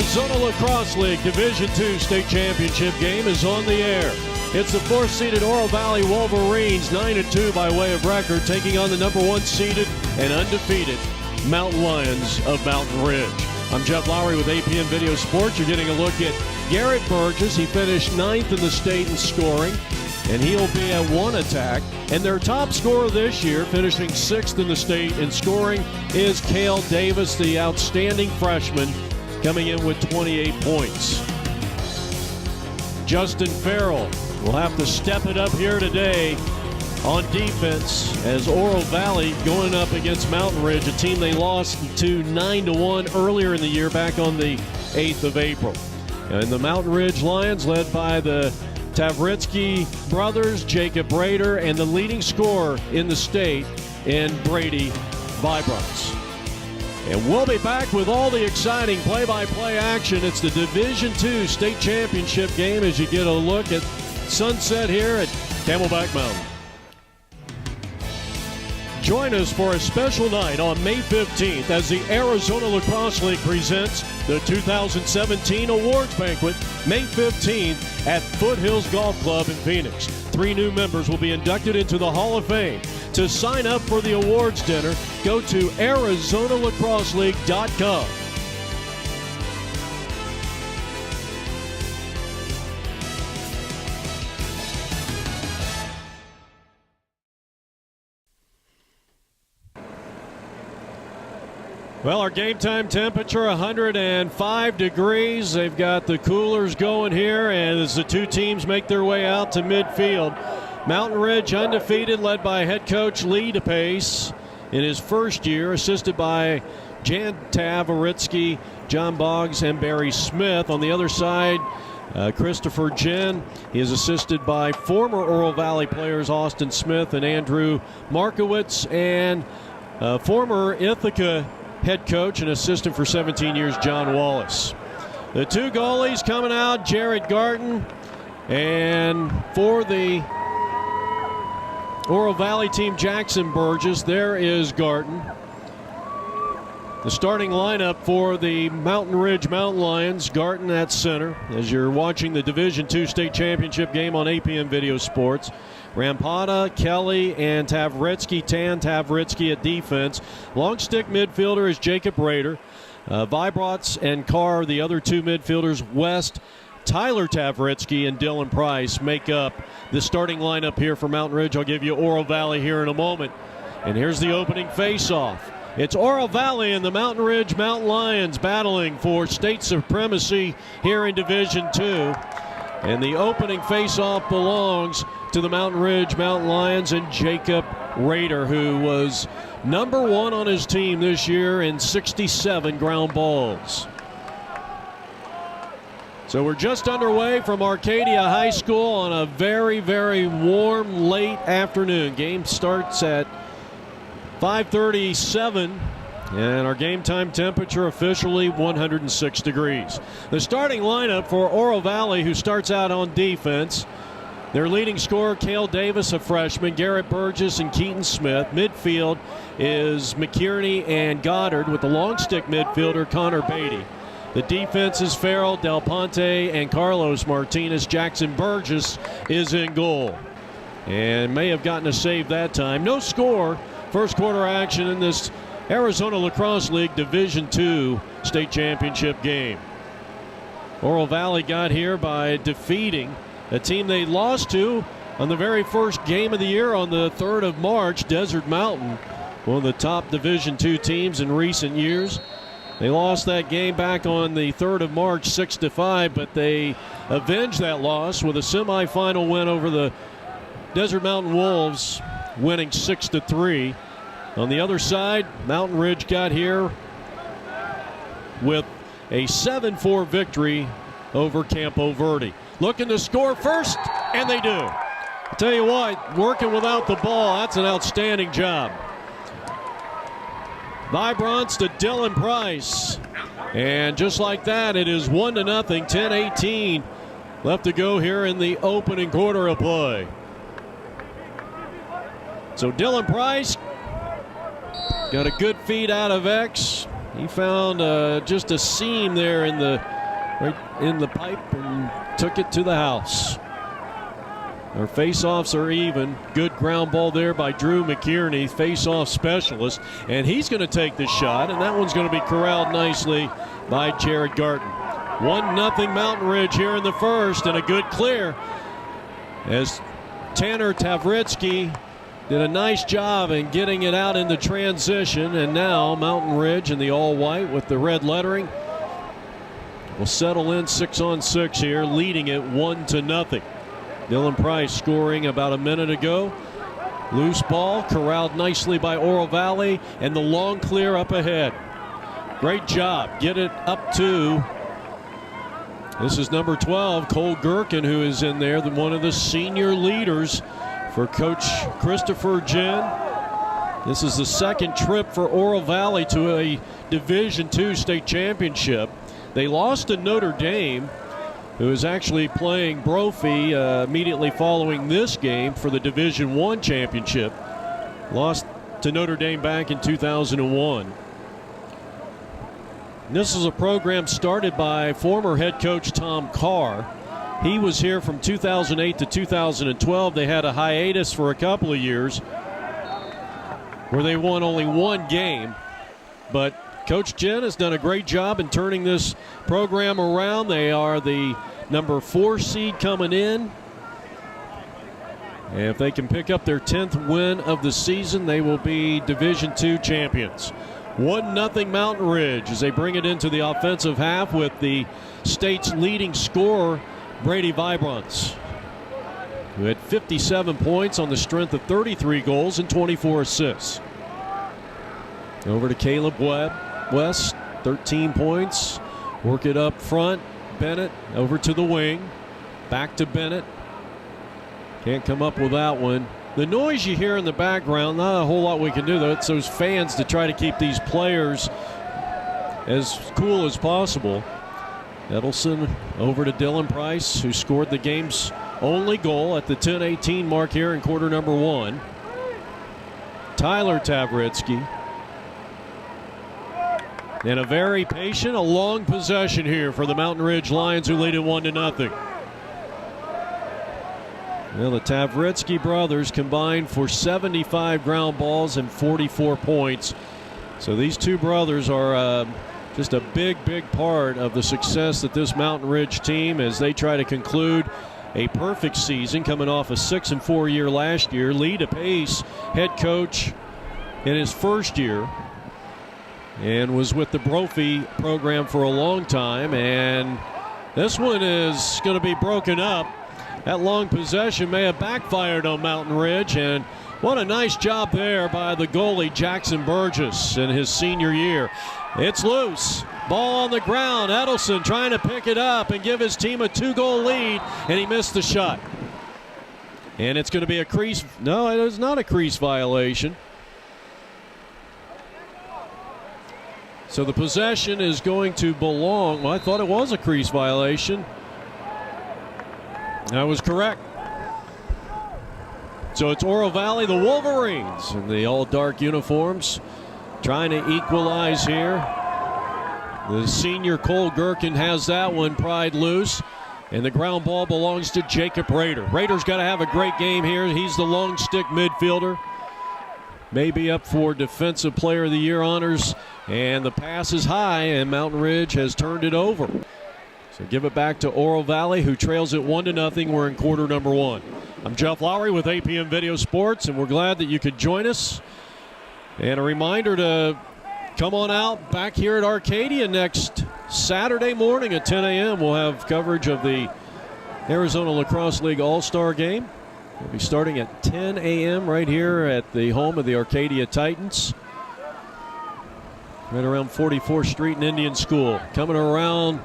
Arizona Lacrosse League Division II State Championship game is on the air. It's the 4th-seeded Oro Valley Wolverines, 9-2 by way of record, taking on the number 1-seeded and undefeated Mountain Lions of Mountain Ridge. I'm Jeff Lowry with APN Video Sports. You're getting a look at Garrett Burgess. He finished 9th in the state in scoring, and he'll be at one attack. And their top scorer this year, finishing 6th in the state in scoring, is A.L.L Davis, the outstanding freshman, coming in with 28 points. Justin Farrell will have to step it up here today on defense as Oro Valley going up against Mountain Ridge, a team they lost to 9-1 earlier in the year back on the 8th of April. And the Mountain Ridge Lions, led by the Tavritsky brothers, Jacob Rader, and the leading scorer in the state in Brady Vibrance. And we'll be back with all the exciting play-by-play action. It's the Division II State Championship game as you get a look at sunset here at Camelback Mountain. Join us for a special night on May 15th as the Arizona Lacrosse League presents the 2017 Awards Banquet, May 15th at Foothills Golf Club in Phoenix. 3 new members will be inducted into the Hall of Fame. To sign up for the awards dinner, go to ArizonaLacrosseLeague.com. Well, our game time temperature 105 degrees. They've got the coolers going here, and as the two teams make their way out to midfield, Mountain Ridge undefeated, led by head coach Lee DePace in his first year, assisted by Jan Tavaritsky, John Boggs, and Barry Smith. On the other side, Christopher Jen. He is assisted by former Oro Valley players Austin Smith and Andrew Markowitz, and former Ithaca head coach and assistant for 17 years, John Wallace. The two goalies coming out, Jared Garton, and for the Oro Valley team, Jackson Burgess, there is Garton. The starting lineup for the Mountain Ridge Mountain Lions, Garton at center, as you're watching the Division II State Championship game on APN Video Sports. Rampada, Kelly, and Tavritsky, Tavritsky at defense. Long stick midfielder is Jacob Rader. Vibrats and Carr, the other two midfielders, West, Tyler Tavritsky, and Dylan Price make up the starting lineup here for Mountain Ridge. I'll give you Oro Valley here in a moment. And here's the opening face-off. It's Oro Valley and the Mountain Ridge Mountain Lions battling for state supremacy here in Division II. And the opening face-off belongs to the Mountain Ridge Mountain Lions and Jacob Rader, who was number 1 on his team this year in 67 ground balls. So we're just underway from Arcadia High School on a very, very warm late afternoon. Game starts at 5:37. And our game time temperature officially 106 degrees. The starting lineup for Oro Valley, who starts out on defense. Their leading scorer, A.L.L Davis, a freshman, Garrett Burgess, and Keaton Smith. Midfield is McKierney and Goddard, with the long stick midfielder, Connor Beatty. The defense is Farrell, Del Ponte, and Carlos Martinez. Jackson Burgess is in goal and may have gotten a save that time. No score. First quarter action in this Arizona Lacrosse League Division II State Championship game. Oro Valley got here by defeating a team they lost to on the very first game of the year on the 3rd of March, Desert Mountain, one of the top Division II teams in recent years. They lost that game back on the 3rd of March, 6-5, but they avenged that loss with a semifinal win over the Desert Mountain Wolves, winning 6-3. On the other side, Mountain Ridge got here with a 7-4 victory over Campo Verde. Looking to score first, and they do. I'll tell you what, working without the ball, that's an outstanding job. Vibrance to Dylan Price. And just like that, it is 1-0, 10-18 left to go here in the opening quarter of play. So Dylan Price got a good feed out of X. He found just a seam there in the right in the pipe and took it to the house. Our face-offs are even. Good ground ball there by Drew McKierney, face-off specialist. And he's going to take the shot, and that one's going to be corralled nicely by Jared Garten. 1-0 Mountain Ridge here in the first, and a good clear as Tanner Tavritsky did a nice job in getting it out into transition. And now Mountain Ridge in the all-white with the red lettering will settle in 6-on-6 here, leading it 1-0. Dylan Price scoring about a minute ago. Loose ball corralled nicely by Oro Valley, and the long clear up ahead. Great job. Get it up to, this is number 12, Cole Gherkin, who is in there, one of the senior leaders for Coach Christopher Ginn. This is the second trip for Oro Valley to a Division II state championship. They lost to Notre Dame, who is actually playing Brophy immediately following this game for the Division I championship. Lost to Notre Dame back in 2001. This is a program started by former head coach Tom Carr. He was here from 2008 to 2012. They had a hiatus for a couple of years where they won only one game, but Coach Ginn has done a great job in turning this program around. They are the number 4 seed coming in. And if they can pick up their 10th win of the season, they will be Division II champions. 1-0 Mountain Ridge as they bring it into the offensive half with the state's leading scorer, Brady Vibrance, who had 57 points on the strength of 33 goals and 24 assists. Over to Caleb West, 13 points. Work it up front. Bennett over to the wing. Back to Bennett. Can't come up with that one. The noise you hear in the background, not a whole lot we can do, though. It's those fans to try to keep these players as cool as possible. Edelson over to Dylan Price, who scored the game's only goal at the 10:18 mark here in quarter number 1. Tyler Tavritsky. And a very patient, a long possession here for the Mountain Ridge Lions, who lead it 1-0. Well, the Tavritsky brothers combined for 75 ground balls and 44 points. So these two brothers are just a big part of the success that this Mountain Ridge team, as they try to conclude a perfect season, coming off a 6-4 year last year. Lee DePace, head coach in his first year, and was with the Brophy program for a long time. And this one is going to be broken up. That long possession may have backfired on Mountain Ridge, and what a nice job there by the goalie Jackson Burgess in his senior year. It's loose. Ball on the ground. Edelson trying to pick it up and give his team a 2-goal lead, and he missed the shot. And it's going to be a crease. No, it is not a crease violation. So the possession is going to belong. Well, I thought it was a crease violation. I was correct. So it's Oro Valley, the Wolverines, in the all-dark uniforms, trying to equalize here. The senior Cole Gherkin has that one pried loose, and the ground ball belongs to Jacob Rader. Rader's got to have a great game here. He's the long stick midfielder. Maybe up for Defensive Player of the Year honors, and the pass is high, and Mountain Ridge has turned it over. So give it back to Oro Valley, who trails it 1-0. We're in quarter number 1. I'm Jeff Lowry with APM Video Sports, and we're glad that you could join us. And a reminder to come on out back here at Arcadia next Saturday morning at 10 a.m. We'll have coverage of the Arizona Lacrosse League All-Star Game. We'll be starting at 10 a.m. right here at the home of the Arcadia Titans, right around 44th Street and Indian School. Coming around,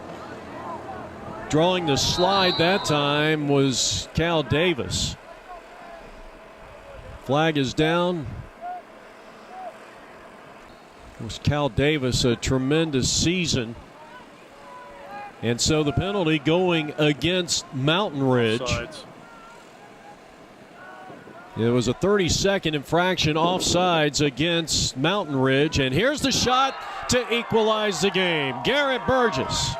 drawing the slide that time was Cal Davis. Flag is down. It was Cal Davis, a tremendous season. And so the penalty going against Mountain Ridge. Offsides. It was a 30-second infraction, offsides against Mountain Ridge. And here's the shot to equalize the game. Garrett Burgess.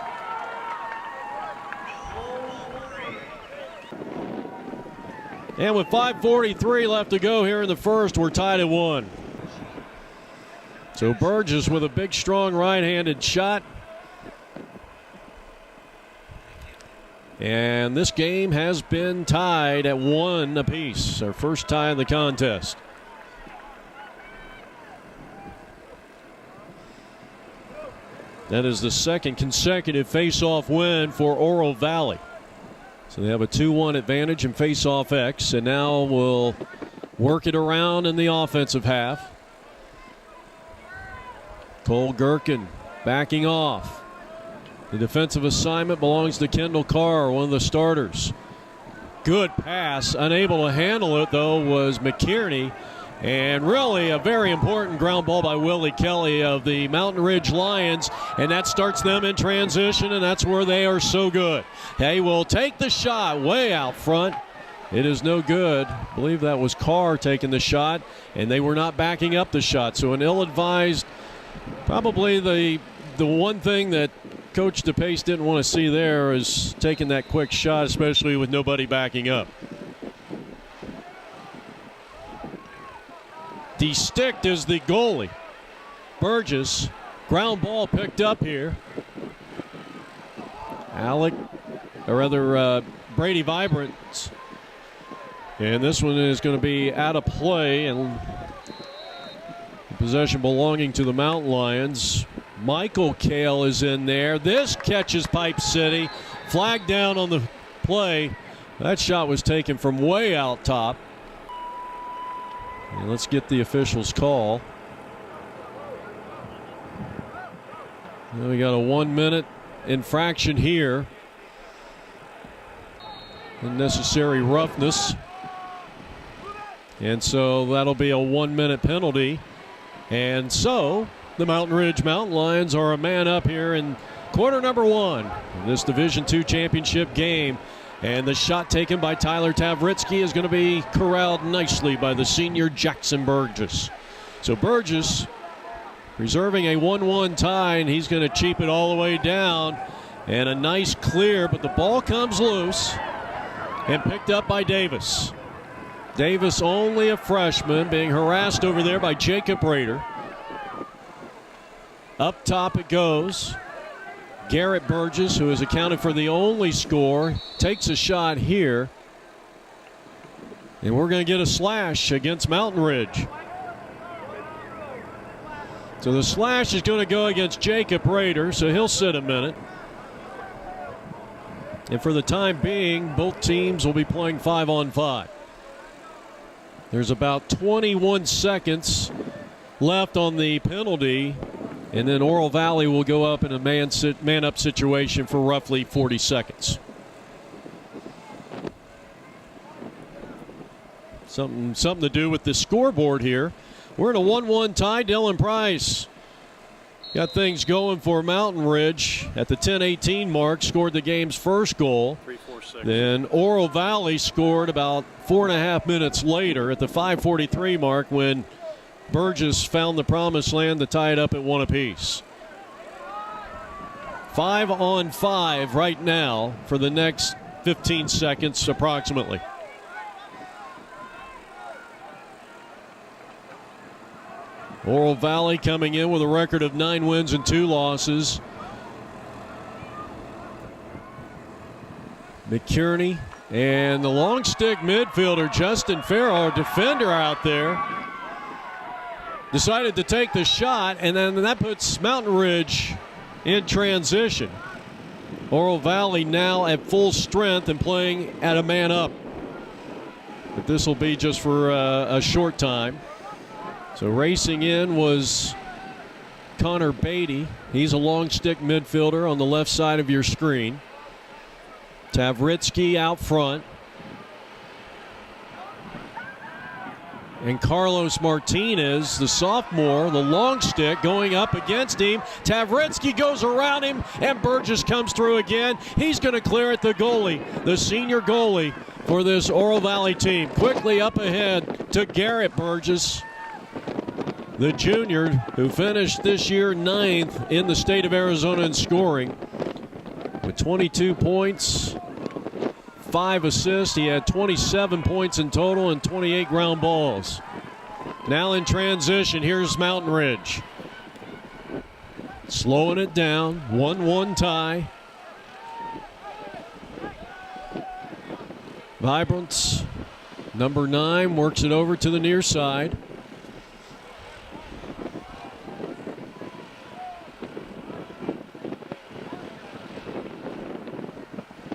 And with 5:43 left to go here in the first, we're tied at 1. So Burgess with a big, strong right-handed shot. And this game has been tied at 1 apiece. Our first tie in the contest. That is the second consecutive face-off win for Oro Valley. So they have a 2-1 advantage in face-off X, and now we'll work it around in the offensive half. Cole Gherkin backing off. The defensive assignment belongs to Kendall Carr, one of the starters. Good pass. Unable to handle it, though, was McKierney. And really a very important ground ball by Willie Kelly of the Mountain Ridge Lions. And that starts them in transition, and that's where they are so good. They will take the shot way out front. It is no good. I believe that was Carr taking the shot, and they were not backing up the shot. So an ill-advised, probably the one thing that Coach DePace didn't want to see there is taking that quick shot, especially with nobody backing up. De-sticked is the goalie. Burgess, ground ball picked up here. Brady Vibrant. And this one is going to be out of play, and possession belonging to the Mountain Lions. Michael Kale is in there. This catches Pipe City. Flag down on the play. That shot was taken from way out top. And let's get the official's call. Well, we got a 1-minute infraction here. Unnecessary roughness. And so that'll be a 1-minute penalty. And so the Mountain Ridge Mountain Lions are a man up here in quarter number 1 in this Division II championship game. And the shot taken by Tyler Tavritsky is going to be corralled nicely by the senior Jackson Burgess. So Burgess preserving a 1-1 tie, and he's going to cheap it all the way down. And a nice clear, but the ball comes loose and picked up by Davis. Davis, only a freshman, being harassed over there by Jacob Rader. Up top it goes. Garrett Burgess, who has accounted for the only score, takes a shot here. And we're going to get a slash against Mountain Ridge. So the slash is going to go against Jacob Rader, so he'll sit a minute. And for the time being, both teams will be playing 5-on-5. There's about 21 seconds left on the penalty. And then Oro Valley will go up in a man-up situation for roughly 40 seconds. Something to do with the scoreboard here. We're in a 1-1 tie. Dylan Price got things going for Mountain Ridge at the 10:18 mark, scored the game's first goal. 3-4-6. Then Oro Valley scored about 4.5 minutes later at the 5:43 mark when Burgess found the promised land to tie it up at 1 apiece. 5-on-5 right now for the next 15 seconds approximately. Oro Valley coming in with a record of 9 wins and 2 losses. McKierney and the long stick midfielder Justin Farrell, our defender out there, decided to take the shot, and then that puts Mountain Ridge in transition. Oro Valley now at full strength and playing at a man up. But this will be just for a short time. So racing in was Connor Beatty. He's a long stick midfielder on the left side of your screen. Tavritsky out front. And Carlos Martinez, the sophomore, the long stick, going up against him. Tavritsky goes around him, and Burgess comes through again. He's going to clear it, the goalie, the senior goalie for this Oro Valley team. Quickly up ahead to Garrett Burgess, the junior who finished this year 9th in the state of Arizona in scoring with 22 points, 5 assists. He had 27 points in total and 28 ground balls. Now in transition, here's Mountain Ridge. Slowing it down, 1-1 tie. Vibrance, number 9, works it over to the near side.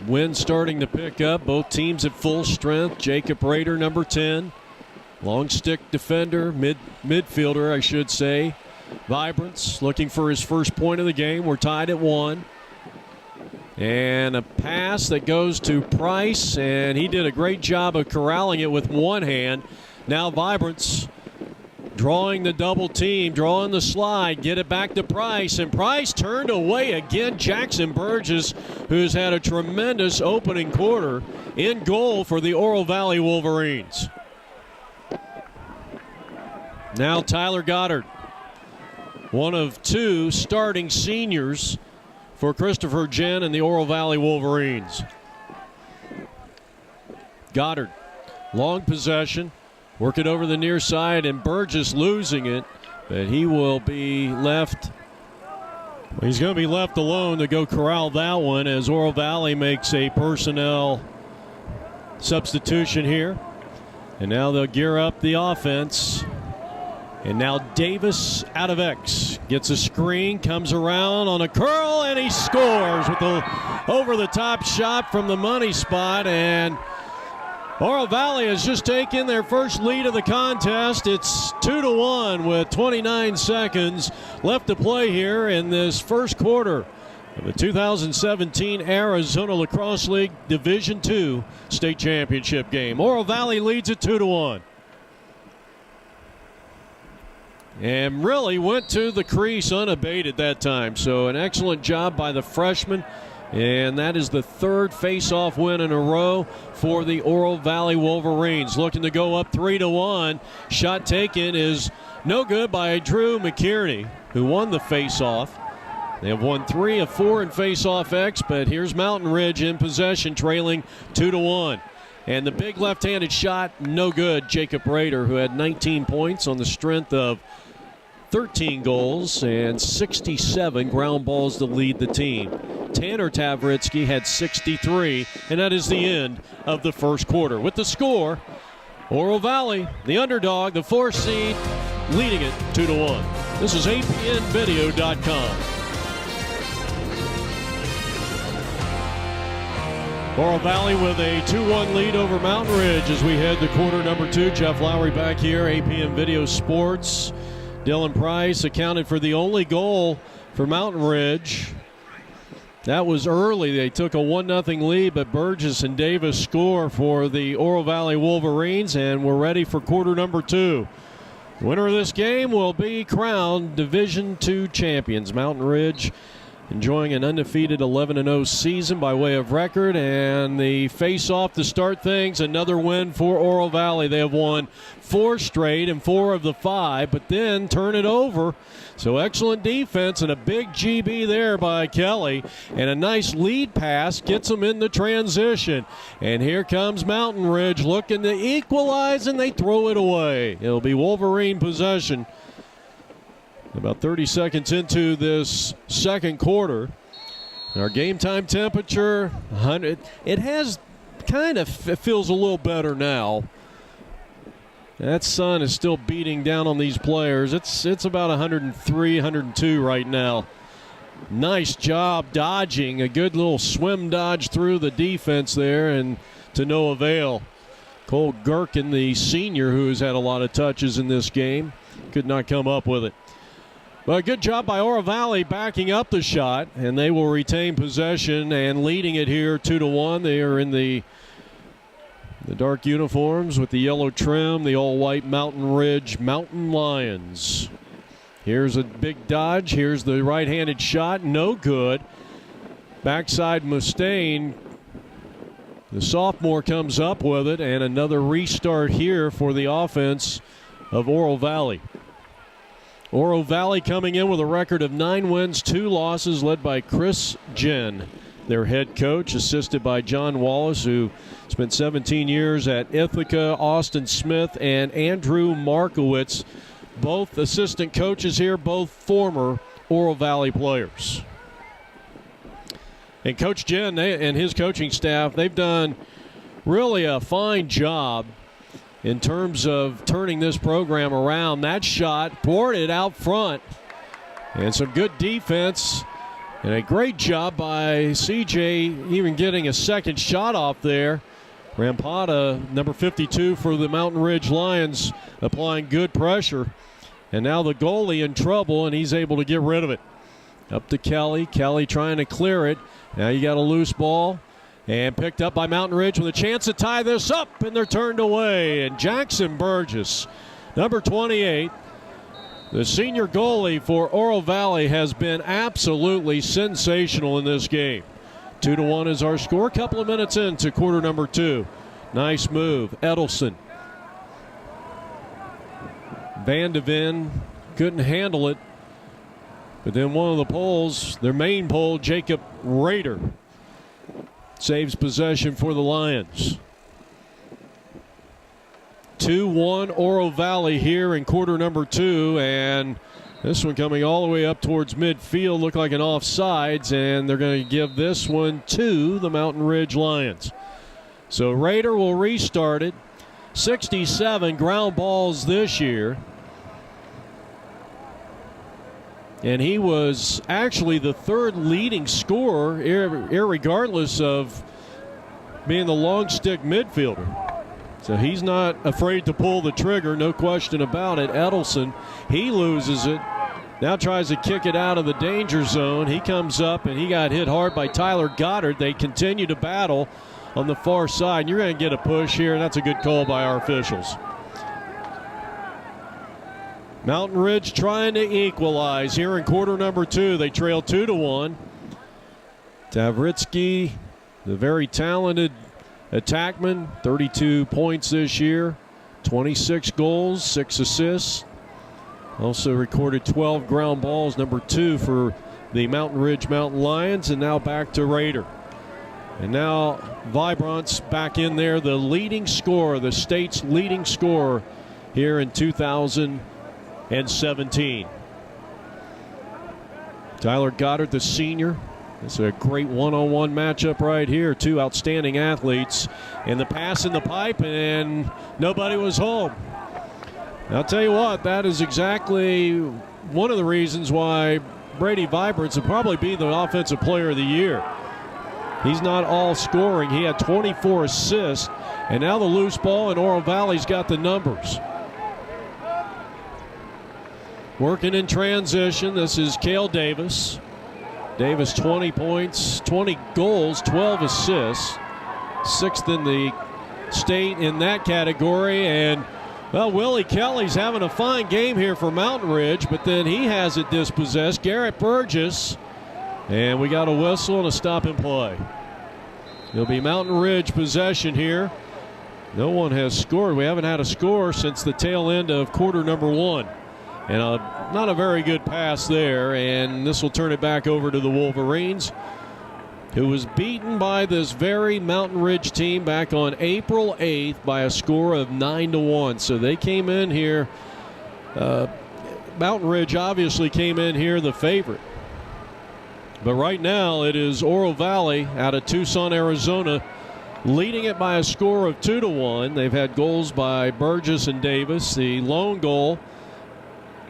Wind starting to pick up. Both teams at full strength. Jacob Rader, number 10. Long stick defender, midfielder, I should say. Vibrance looking for his first point of the game. We're tied at 1. And a pass that goes to Price, and he did a great job of corralling it with one hand. Now Vibrance drawing the double team, drawing the slide, get it back to Price, and Price turned away again. Jackson Burgess, who's had a tremendous opening quarter, in goal for the Oro Valley Wolverines. Now Tyler Goddard, one of 2 starting seniors for Christopher Jen and the Oro Valley Wolverines. Goddard, long possession, work it over the near side, and Burgess losing it, but he will be left. He's going to be left alone to go corral that one as Oro Valley makes a personnel substitution here. And now they'll gear up the offense. And now Davis out of X gets a screen, comes around on a curl, and he scores with the over-the-top shot from the money spot. And Oro Valley has just taken their first lead of the contest. It's 2-1 with 29 seconds left to play here in this first quarter of the 2017 Arizona Lacrosse League Division II State Championship game. Oro Valley leads it 2-1. And really went to the crease unabated that time. So an excellent job by the freshman. And that is the 3rd face-off win in a row for the Oro Valley Wolverines. Looking to go up 3-1. Shot taken is no good by Drew McKierney, who won the face-off. They have won 3 of 4 in face-off X, but here's Mountain Ridge in possession, trailing 2-1. And the big left-handed shot, no good. Jacob Rader, who had 19 points on the strength of 13 goals and 67 ground balls to lead the team. Tanner Tavritsky had 63, and that is the end of the first quarter. With the score, Oro Valley, the underdog, the 4th seed, leading it 2-1. This is APNvideo.com. Oro Valley with a 2-1 lead over Mountain Ridge as we head to quarter number 2. Jeff Lowry back here, APN Video Sports. Dylan Price accounted for the only goal for Mountain Ridge. That was early. They took a 1-0 lead, but Burgess and Davis score for the Oro Valley Wolverines, and we're ready for quarter number 2. The winner of this game will be crowned Division II champions. Mountain Ridge enjoying an undefeated 11-0 season by way of record, and the face-off to start things, another win for Oro Valley. They have won 4 straight and 4 of the 5, but then turn it over. So excellent defense and a big GB there by Kelly, and a nice lead pass gets them in the transition. And here comes Mountain Ridge looking to equalize, and they throw it away. It'll be Wolverine possession. About 30 seconds into this second quarter. Our game time temperature, 100. It feels a little better now. That sun is still beating down on these players. It's about 103, 102 right now. Nice job dodging, a good little swim dodge through the defense there, and to no avail. Cole Gherkin, the senior who has had a lot of touches in this game, could not come up with it. But good job by Oro Valley backing up the shot, and they will retain possession and leading it here 2-1. They are in the dark uniforms with the yellow trim, the all-white Mountain Ridge Mountain Lions. Here's a big dodge. Here's the right-handed shot. No good. Backside Mustaine. The sophomore comes up with it, and another restart here for the offense of Oro Valley. Oro Valley coming in with a record of 9 wins, 2 losses, led by Chris Jen. their head coach, assisted by John Wallace, who spent 17 years at Ithaca, Austin Smith, and Andrew Markowitz, both assistant coaches here, both former Oro Valley players. And Coach Jen and his coaching staff, they've done really a fine job in terms of turning this program around. That shot thwarted out front, and some good defense and a great job by CJ even getting a second shot off there. Rampada, number 52 for the Mountain Ridge Lions, applying good pressure. And now the goalie in trouble, and he's able to get rid of it. Up to Kelly. Kelly trying to clear it. Now you got a loose ball. And picked up by Mountain Ridge with a chance to tie this up, and they're turned away. And Jackson Burgess, number 28, the senior goalie for Oro Valley, has been absolutely sensational in this game. 2-1 is our score. A couple of minutes into quarter number 2. Nice move. Edelson. Van de Ven couldn't handle it. But then one of the poles, their main pole, Jacob Rader, saves possession for the Lions. 2-1 Oro Valley here in quarter number 2, and this one coming all the way up towards midfield, looked like an offsides, and they're going to give this one to the Mountain Ridge Lions. So Rader will restart it. 67 ground balls this year. And he was actually the third leading scorer, irregardless of being the long stick midfielder. So he's not afraid to pull the trigger, no question about it. Edelson, he loses it. Now tries to kick it out of the danger zone. He comes up, and he got hit hard by Tyler Goddard. They continue to battle on the far side. And you're going to get a push here, and that's a good call by our officials. Mountain Ridge trying to equalize here in quarter number 2. They trail 2-1. Tavritsky, the very talented attackman, 32 points this year, 26 goals, 6 assists. Also recorded 12 ground balls, number 2 for the Mountain Ridge Mountain Lions. And now back to Rader. And now Vibrant's back in there, the leading scorer, the state's leading scorer here in 2017. Tyler Goddard, the senior. It's a great one-on-one matchup right here. 2 outstanding athletes. And the pass in the pipe, and nobody was home. I'll tell you what, that is exactly one of the reasons why Brady Vibrants will probably be the offensive player of the year. He's not all scoring. He had 24 assists, and now the loose ball, and Oro Valley's got the numbers. Working in transition, this is Cale Davis. Davis, 20 points, 20 goals, 12 assists. 6th in the state in that category. And, well, Willie Kelly's having a fine game here for Mountain Ridge, but then he has it dispossessed. Garrett Burgess. And we got a whistle and a stop and play. It'll be Mountain Ridge possession here. No one has scored. We haven't had a score since the tail end of quarter number 1. And not a very good pass there, and this will turn it back over to the Wolverines, who was beaten by this very Mountain Ridge team back on April 8th by a score of 9-1. So they came in here. Mountain Ridge obviously came in here the favorite. But right now it is Oro Valley out of Tucson, Arizona, leading it by a score of 2-1. They've had goals by Burgess and Davis. The lone goal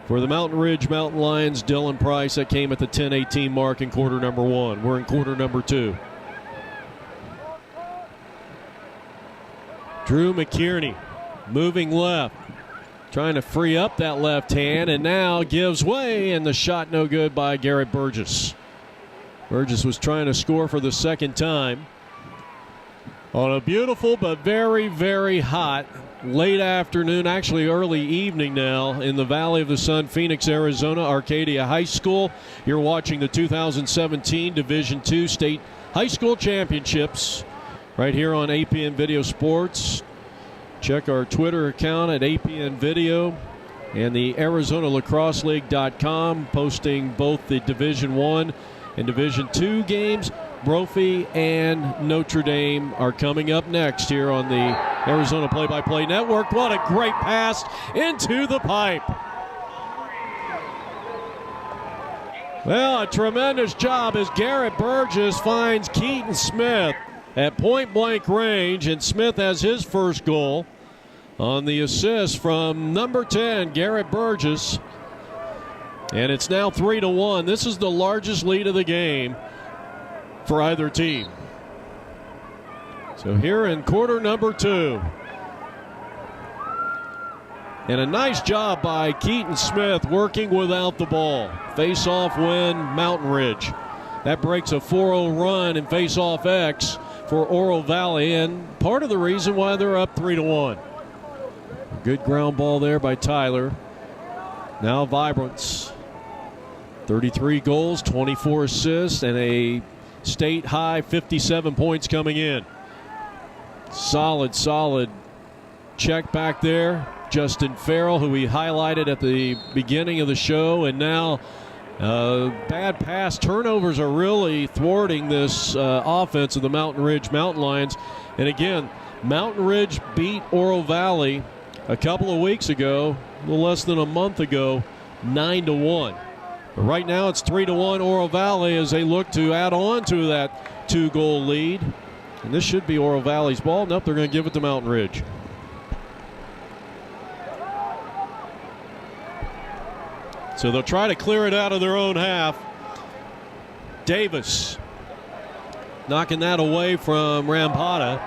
for the Mountain Ridge Mountain Lions, Dylan Price, that came at the 10:18 mark in quarter number 1. We're in quarter number 2. Drew McKierney moving left, trying to free up that left hand, and now gives way, and the shot no good by Garrett Burgess. Burgess was trying to score for the second time on a beautiful but very, very hot late afternoon, actually early evening now, in the Valley of the Sun, Phoenix, Arizona, Arcadia High School. You're watching the 2017 Division II State High School Championships right here on APN Video Sports. Check our Twitter account at APN Video and the ArizonaLacrosseLeague.com, posting both the Division I and Division II games Brophy and Notre Dame are coming up next here on the Arizona Play-by-Play Network. What a great pass into the pipe. Well, a tremendous job as Garrett Burgess finds Keaton Smith at point-blank range, and Smith has his first goal on the assist from number 10, Garrett Burgess. And it's now 3-1. This is the largest lead of the game for either team. So here in quarter number 2. And a nice job by Keaton Smith working without the ball. Face-off win, Mountain Ridge. That breaks a 4-0 run in face-off X for Oro Valley, and part of the reason why they're up 3-1. Good ground ball there by Tyler. Now Vibrance. 33 goals, 24 assists, and a state high 57 points coming in. Solid check back there. Justin Farrell, who we highlighted at the beginning of the show, and now bad pass turnovers are really thwarting this offense of the Mountain Ridge Mountain Lions. And again, Mountain Ridge beat Oro Valley a couple of weeks ago, a little less than a month ago, 9-1. But right now it's 3-1 Oro Valley as they look to add on to that 2-goal lead. And this should be Oro Valley's ball. Nope, they're going to give it to Mountain Ridge. So they'll try to clear it out of their own half. Davis knocking that away from Rampada.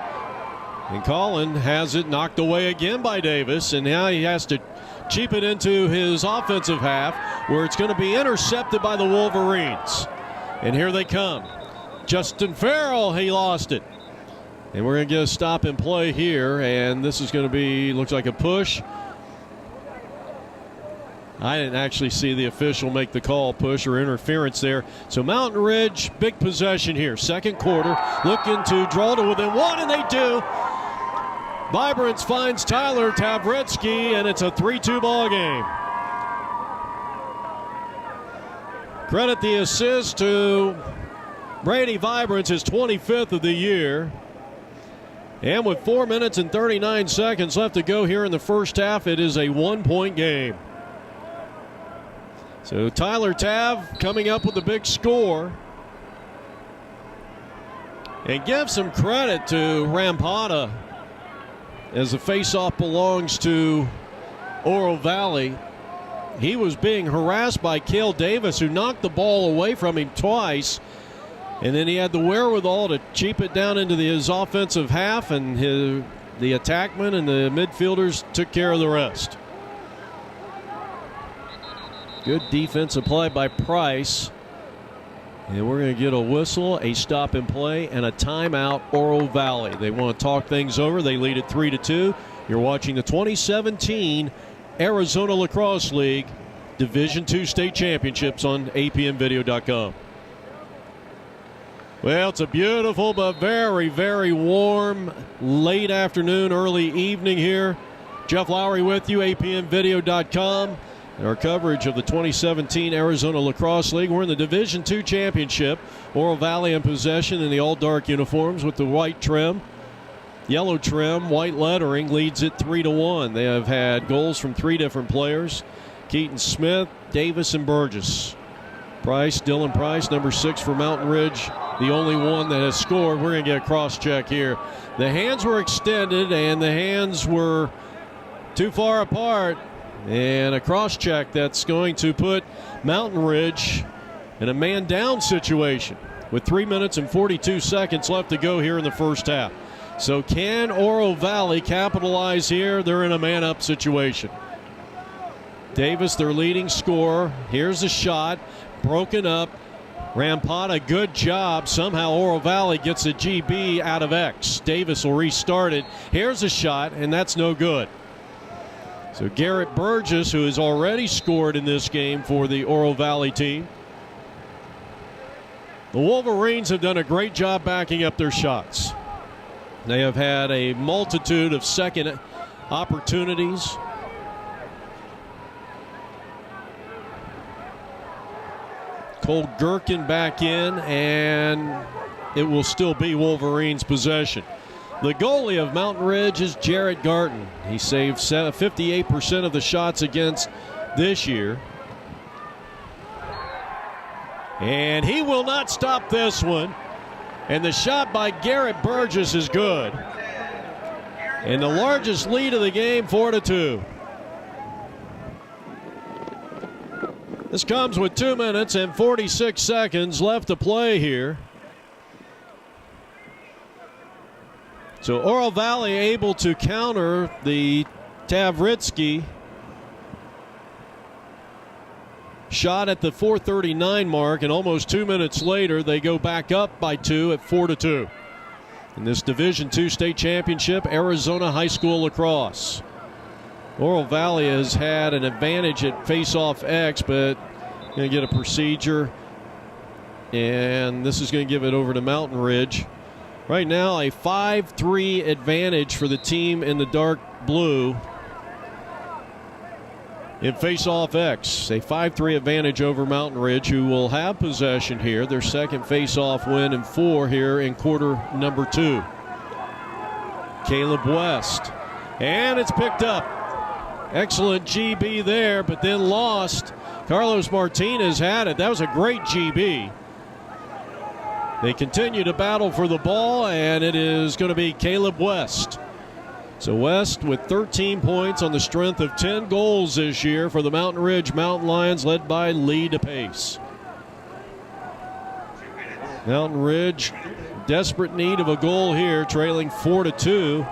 And Collin has it knocked away again by Davis. And now he has to cheap it into his offensive half, where it's going to be intercepted by the Wolverines. And here they come. Justin Farrell, he lost it. And we're going to get a stop and play here. And this is going to be, looks like a push. I didn't actually see the official make the call, push or interference there. So Mountain Ridge, big possession here. Second quarter, looking to draw to within one, and they do. Vibrance finds Tyler Tavretsky, and it's a 3-2 ball game. Credit the assist to Brady Vibrance, his 25th of the year. And with 4 minutes and 39 seconds left to go here in the first half, it is a 1-point game. So Tyler Tav coming up with a big score. And give some credit to Rampada as the faceoff belongs to Oro Valley. He was being harassed by A.L.L Davis, who knocked the ball away from him twice. And then he had the wherewithal to cheap it down into his offensive half, and the attackmen and the midfielders took care of the rest. Good defensive play by Price. And we're going to get a whistle, a stop and play, and a timeout, Oro Valley. They want to talk things over. They lead it 3-2. You're watching the 2017 Arizona Lacrosse League Division II State Championships on apnvideo.com. Well, it's a beautiful but very, very warm late afternoon, early evening here. Jeff Lowry with you, apnvideo.com. Our coverage of the 2017 Arizona Lacrosse League. We're in the Division II Championship. Oro Valley in possession in the all-dark uniforms with the white trim. Yellow trim, white lettering, leads it 3-1. They have had goals from 3 different players. Keaton Smith, Davis, and Burgess. Price, Dylan Price, number 6 for Mountain Ridge, the only one that has scored. We're going to get a cross-check here. The hands were extended, and the hands were too far apart. And a cross-check that's going to put Mountain Ridge in a man-down situation with 3 minutes and 42 seconds left to go here in the first half. So can Oro Valley capitalize here? They're in a man-up situation. Davis, their leading scorer. Here's a shot, broken up. Rampada, good job. Somehow Oro Valley gets a GB out of X. Davis will restart it. Here's a shot, and that's no good. So Garrett Burgess, who has already scored in this game for the Oro Valley team. The Wolverines have done a great job backing up their shots. They have had a multitude of second opportunities. Cole Gherkin back in, and it will still be Wolverines' possession. The goalie of Mountain Ridge is Jarrett Garton. He saved 58% of the shots against this year. And he will not stop this one. And the shot by Garrett Burgess is good. And the largest lead of the game, 4-2. This comes with 2 minutes and 46 seconds left to play here. So Oro Valley able to counter the Tavritsky shot at the 4:39 mark, and almost 2 minutes later they go back up by 2 at 4-2. In this Division II state championship, Arizona High School lacrosse. Oro Valley has had an advantage at face-off X, but going to get a procedure, and this is going to give it over to Mountain Ridge. Right now, a 5-3 advantage for the team in the dark blue in face-off X. A 5-3 advantage over Mountain Ridge, who will have possession here. Their second face-off win in 4 here in quarter number 2. Caleb West. And it's picked up. Excellent GB there, but then lost. Carlos Martinez had it. That was a great GB. They continue to battle for the ball, and it is going to be Caleb West. So West with 13 points on the strength of 10 goals this year for the Mountain Ridge Mountain Lions, led by Lee DePace. Mountain Ridge, desperate need of a goal here, trailing 4-2.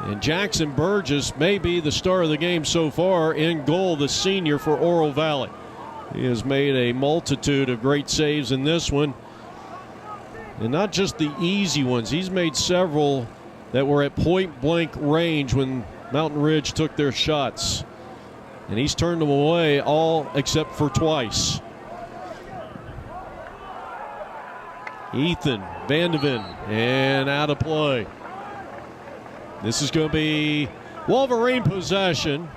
And Jackson Burgess may be the star of the game so far in goal, the senior for Oro Valley. He has made a multitude of great saves in this one. And not just the easy ones. He's made several that were at point-blank range when Mountain Ridge took their shots. And he's turned them away all except for twice. Ethan Vandeven, and out of play. This is going to be Wolverine possession.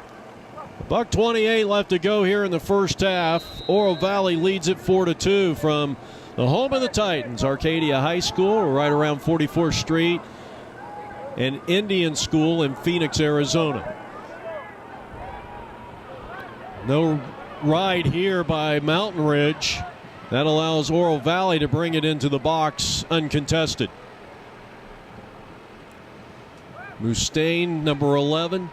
$1:28 left to go here in the first half. Oro Valley leads it 4-2 from the home of the Titans, Arcadia High School, right around 44th Street, and Indian School in Phoenix, Arizona. No ride here by Mountain Ridge. That allows Oro Valley to bring it into the box uncontested. Mustaine, number 11.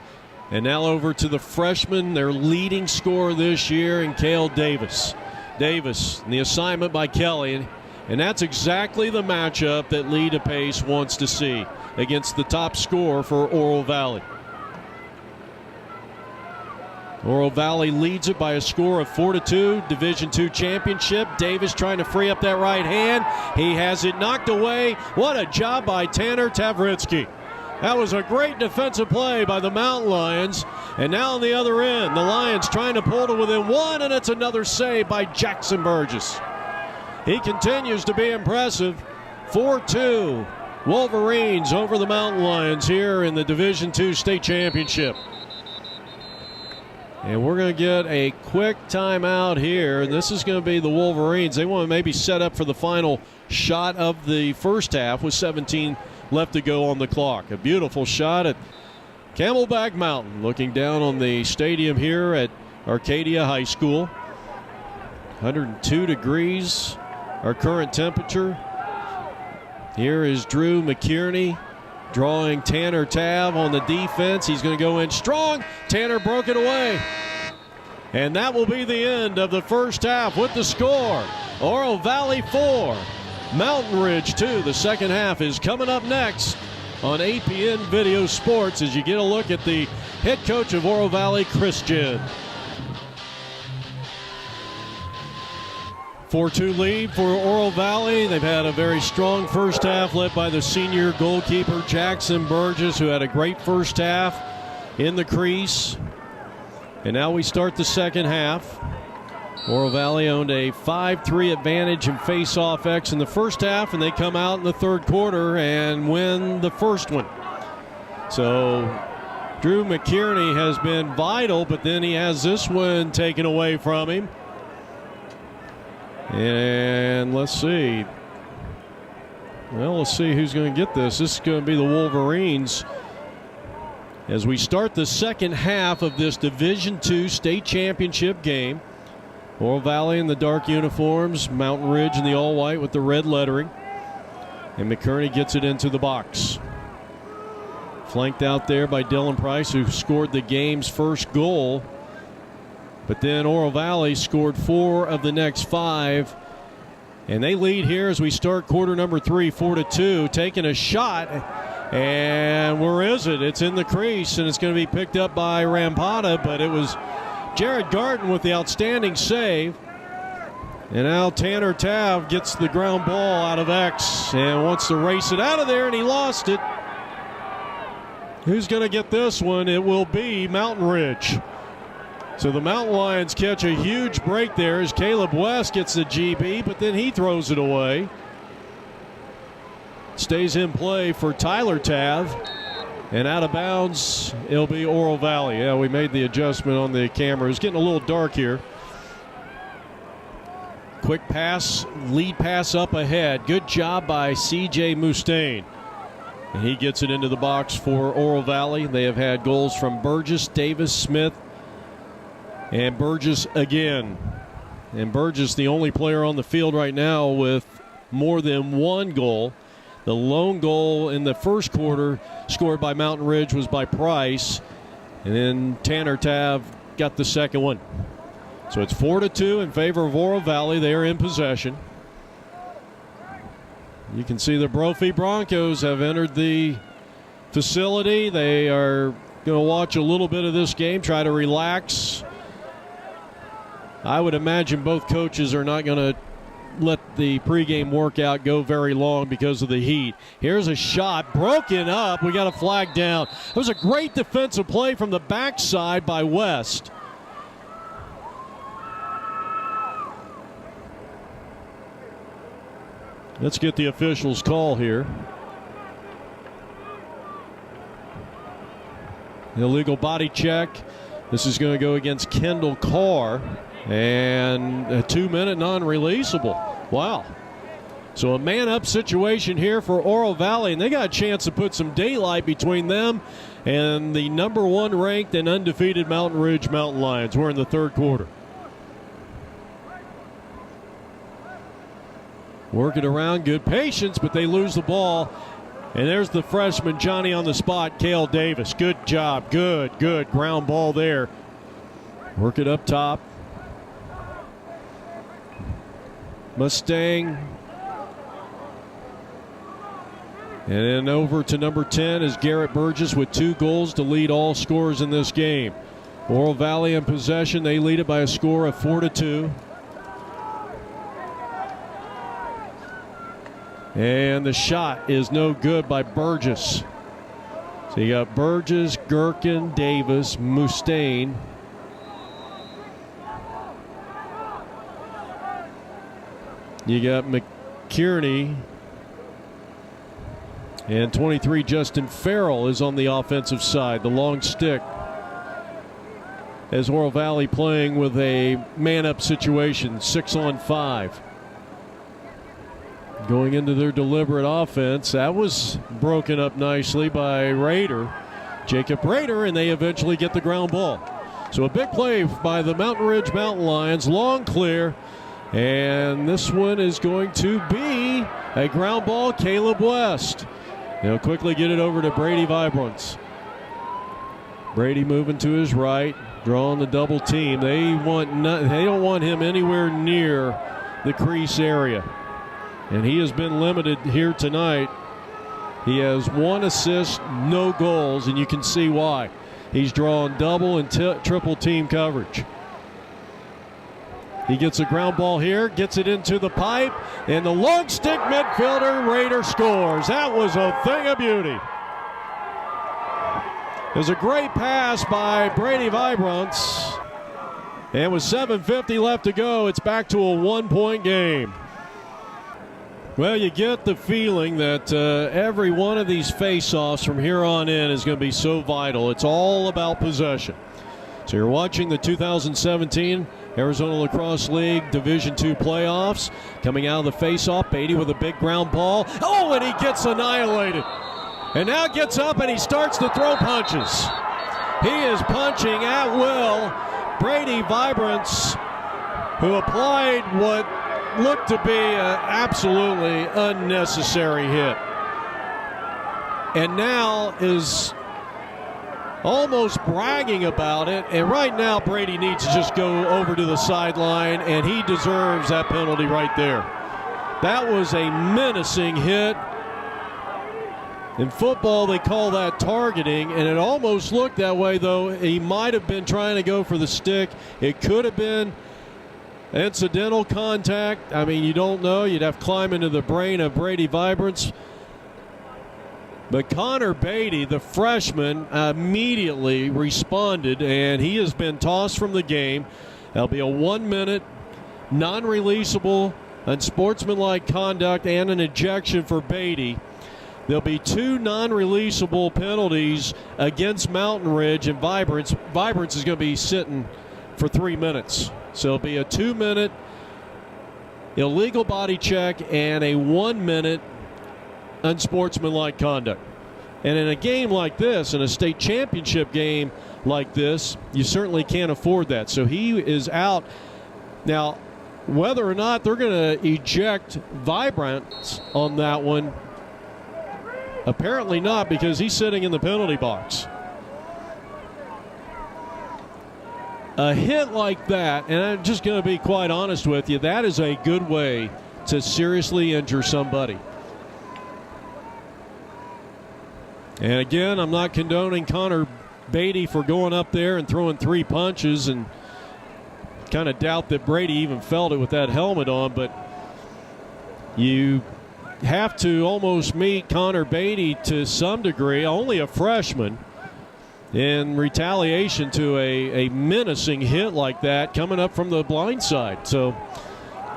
And now over to the freshman, their leading scorer this year, in Cale Davis. Davis, and the assignment by Kelly. And that's exactly the matchup that Lee DePace wants to see against the top scorer for Oro Valley. Oro Valley leads it by a score of 4-2, Division II championship. Davis trying to free up that right hand. He has it knocked away. What a job by Tanner Tavritsky. That was a great defensive play by the Mountain Lions. And now on the other end, the Lions trying to pull to within 1, and it's another save by Jackson Burgess. He continues to be impressive. 4-2 Wolverines over the Mountain Lions here in the Division II state championship. And we're going to get a quick timeout here. And this is going to be the Wolverines. They want to maybe set up for the final shot of the first half with 17 left to go on the clock. A beautiful shot at Camelback Mountain, looking down on the stadium here at Arcadia High School. 102 degrees, our current temperature. Here is Drew McKierney drawing Tanner Tav on the defense. He's going to go in strong. Tanner broke it away. And that will be the end of the first half with the score. Oro Valley 4, Mountain Ridge 2. The second half is coming up next on APN Video Sports as you get a look at the head coach of Oro Valley, Chris Jin. 4-2 lead for Oro Valley. They've had a very strong first half led by the senior goalkeeper Jackson Burgess, who had a great first half in the crease. And now we start the second half. Oro Valley owned a 5-3 advantage in face-off X in the first half, and they come out in the third quarter and win the first one. So Drew McKierney has been vital, but then he has this one taken away from him. And let's see, Well, let's see who's going to get this. This is going to be the Wolverines as we start the second half of this Division II state championship game. Oro Valley in the dark uniforms, Mountain Ridge in the all-white with the red lettering. And McKerney gets it into the box. Flanked out there by Dylan Price, who scored the game's first goal. But then Oro Valley scored 4 of the next 5. And they lead here as we start quarter number 3, 4-2. Taking a shot. And where is it? It's in the crease, and it's going to be picked up by Rampada, but it was Jared Garden with the outstanding save. And now Tanner Tav gets the ground ball out of X and wants to race it out of there, and he lost it. Who's going to get this one? It will be Mountain Ridge. So the Mountain Lions catch a huge break there as Caleb West gets the GB, but then he throws it away. Stays in play for Tyler Tav. And out of bounds, it'll be Oro Valley. Yeah, we made the adjustment on the camera. It's getting a little dark here. Quick pass, lead pass up ahead. Good job by C.J. Mustaine. And he gets it into the box for Oro Valley. They have had goals from Burgess, Davis, Smith, and Burgess again. And Burgess, the only player on the field right now with more than one goal. The lone goal in the first quarter scored by Mountain Ridge was by Price. And then Tanner Tav got the second one. So it's 4-2 in favor of Oro Valley. They are in possession. You can see the Brophy Broncos have entered the facility. They are going to watch a little bit of this game, try to relax. I would imagine both coaches are not going to let the pregame workout go very long because of the heat. Here's a shot broken up. We got a flag down. It was a great defensive play from the backside by West. Let's get the officials' call here. Illegal body check. This is going to go against Kendall Carr. And a 2-minute non-releasable. Wow. So a man-up situation here for Oro Valley, and they got a chance to put some daylight between them and the number 1 ranked and undefeated Mountain Ridge Mountain Lions. We're in the third quarter. Work it around, good patience, but they lose the ball. And there's the freshman, Johnny on the spot, A.L.L Davis. Good job, good ground ball there. Work it up top. Mustang. And then over to number 10 is Garrett Burgess with 2 goals to lead all scorers in this game. Oro Valley in possession. They lead it by a score of 4-2. And the shot is no good by Burgess. So you got Burgess, Gherkin, Davis, Mustaine. You got McKierney. And 23, Justin Farrell, is on the offensive side. The long stick. As Oro Valley playing with a man-up situation, 6-on-5. Going into their deliberate offense. That was broken up nicely by Rader, Jacob Rader, and they eventually get the ground ball. So a big play by the Mountain Ridge Mountain Lions. Long clear. And this one is going to be a ground ball, Caleb West. They'll quickly get it over to Brady Vibrance. Brady moving to his right, drawing the double team. They don't want him anywhere near the crease area. And he has been limited here tonight. He has 1 assist, no goals, and you can see why. He's drawing double and triple team coverage. He gets a ground ball here, gets it into the pipe, and the long stick midfielder, Rader, scores. That was a thing of beauty. It was a great pass by Brady Vibrance. And with 7:50 left to go, it's back to a 1-point game. Well, you get the feeling that every one of these face-offs from here on in is going to be so vital. It's all about possession. So you're watching the 2017 Arizona Lacrosse League Division II playoffs. Coming out of the face-off, Beatty with a big ground ball. Oh, and he gets annihilated. And now gets up and he starts to throw punches. He is punching at will. Brady Vibrance, who applied what looked to be an absolutely unnecessary hit, and now is almost bragging about it. And right now Brady needs to just go over to the sideline, and he deserves that penalty right there. That was a menacing hit. In football, they call that targeting, and it almost looked that way, though. He might have been trying to go for the stick. It could have been incidental contact. I mean, you don't know. You'd have to climb into the brain of Brady Vibrance. But Connor Beatty, the freshman, immediately responded, and he has been tossed from the game. That'll be a 1-minute, non-releasable, unsportsmanlike conduct and an ejection for Beatty. There'll be 2 non-releasable penalties against Mountain Ridge, and Vibrance. Vibrance is going to be sitting for 3 minutes. So it'll be a 2-minute illegal body check and a 1-minute unsportsmanlike conduct. And in a game like this, in a state championship game like this, you certainly can't afford that. So he is out. Now, whether or not they're going to eject Vibrance on that one, apparently not, because he's sitting in the penalty box. A hit like that, and I'm just going to be quite honest with you, that is a good way to seriously injure somebody. And again, I'm not condoning Connor Beatty for going up there and throwing 3 punches, and kind of doubt that Brady even felt it with that helmet on, but you have to almost meet Connor Beatty to some degree, only a freshman, in retaliation to a menacing hit like that coming up from the blind side. So,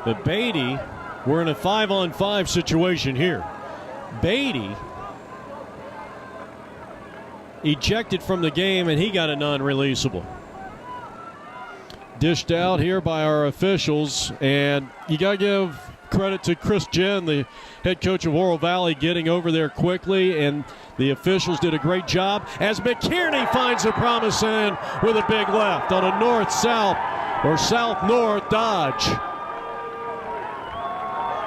but Beatty, we're in a 5-on-5 situation here. Beatty ejected from the game, and he got a non-releasable. Dished out here by our officials, and you got to give credit to Chris Jen, the head coach of Oro Valley, getting over there quickly, and the officials did a great job as McKierney finds the promised land with a big left on a north-south or south-north dodge.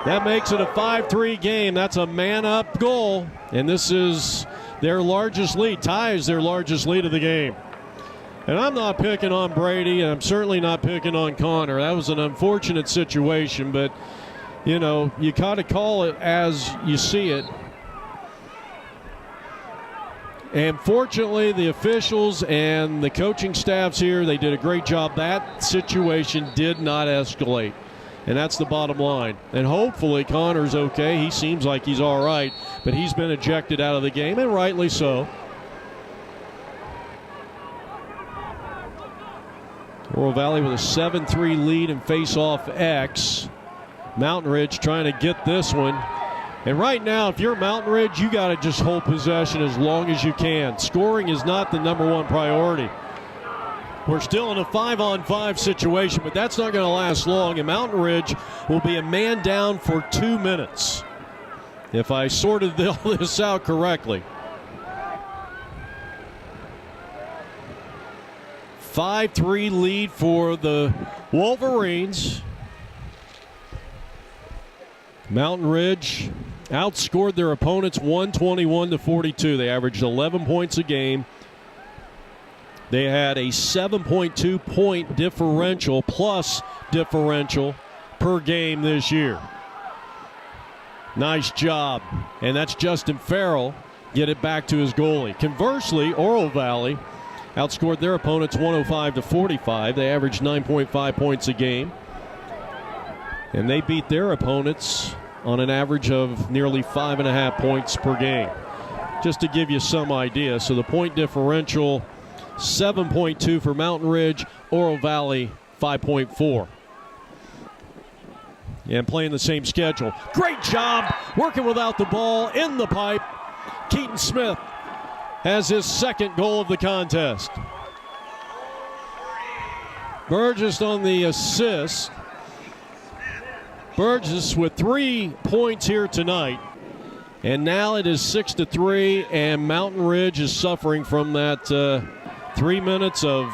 That makes it a 5-3 game. That's a man-up goal, and this is their largest lead, ties their largest lead of the game. And I'm not picking on Brady, and I'm certainly not picking on Connor. That was an unfortunate situation, but you know, you kind of call it as you see it. And fortunately, the officials and the coaching staffs here, they did a great job. That situation did not escalate, and that's the bottom line. And hopefully Connor's okay. He seems like he's all right, but he's been ejected out of the game, and rightly so. Oro Valley with a 7-3 lead in face-off X. Mountain Ridge trying to get this one. And right now, if you're Mountain Ridge, you got to just hold possession as long as you can. Scoring is not the #1 priority. We're still in a 5-on-5 situation, but that's not going to last long. And Mountain Ridge will be a man down for 2 minutes, if I sorted all this out correctly. 5-3 lead for the Wolverines. Mountain Ridge outscored their opponents 121-42. They averaged 11 points a game. They had a 7.2 point differential plus differential per game this year. Nice job. And that's Justin Farrell. Get it back to his goalie. Conversely, Oro Valley outscored their opponents 105-45. They averaged 9.5 points a game. And they beat their opponents on an average of nearly 5.5 points per game. Just to give you some idea. So the point differential, 7.2 for Mountain Ridge, Oro Valley 5.4. And playing the same schedule. Great job working without the ball in the pipe. Keaton Smith has his second goal of the contest. Burgess on the assist. Burgess with 3 points here tonight. And now it is 6-3, and Mountain Ridge is suffering from that 3 minutes of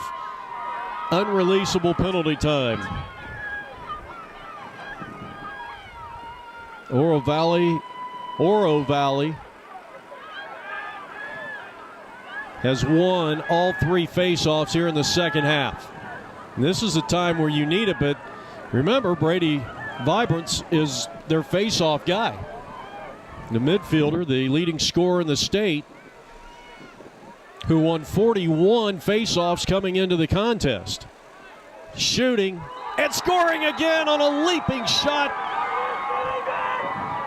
unreleasable penalty time. Oro Valley has won all 3 faceoffs here in the second half. And this is a time where you need it, but remember, Brady Vibrance is their faceoff guy. The midfielder, the leading scorer in the state, who won 41 faceoffs coming into the contest. Shooting and scoring again on a leaping shot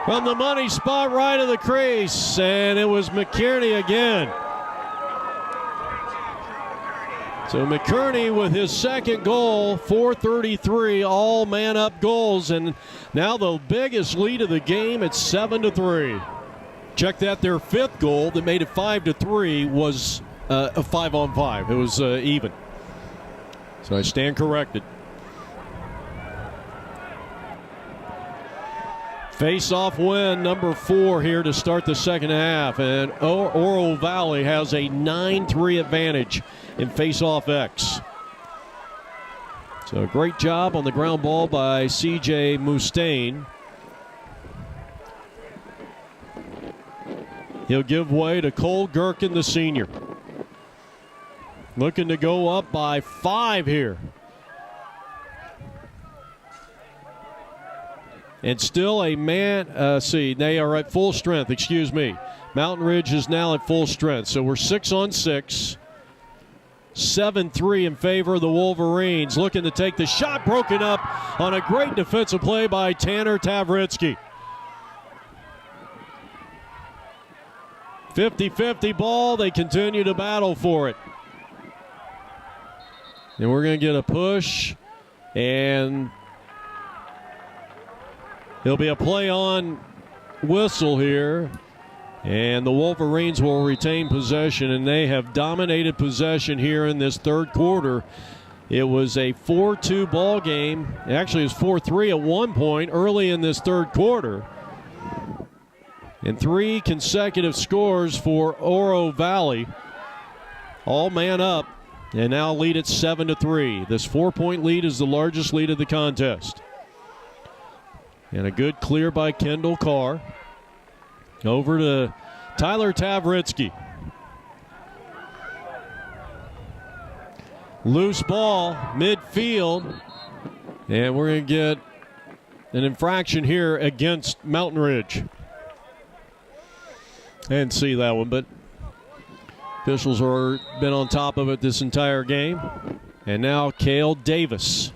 from the money spot right of the crease, and it was McKinney again. So McKinney with his second goal, 4:33, all man-up goals, and now the biggest lead of the game at 7-3. Check that, their 5th goal that made it 5-3 was a 5-on-5. It was even. So I stand corrected. Face-off win, number 4 here to start the second half, and Oro Valley has a 9-3 advantage in face-off X. So a great job on the ground ball by C.J. Mustaine. He'll give way to Cole Gherkin, the senior. Looking to go up by 5 here. And still a man, they are at full strength, excuse me. Mountain Ridge is now at full strength. So we're 6-on-6. 7-3 in favor of the Wolverines. Looking to take the shot, broken up on a great defensive play by Tanner Tavritsky. 50-50 ball. They continue to battle for it. And we're going to get a push, and there'll be a play-on whistle here. And the Wolverines will retain possession, and they have dominated possession here in this third quarter. It was a 4-2 ball game. Actually, it was 4-3 at one point early in this third quarter. And 3 consecutive scores for Oro Valley. All man up, and now lead at 7-3. This 4-point lead is the largest lead of the contest. And a good clear by Kendall Carr. Over to Tyler Tavritsky. Loose ball, midfield. And we're going to get an infraction here against Mountain Ridge. I didn't see that one, but officials have been on top of it this entire game. And now Cale Davis.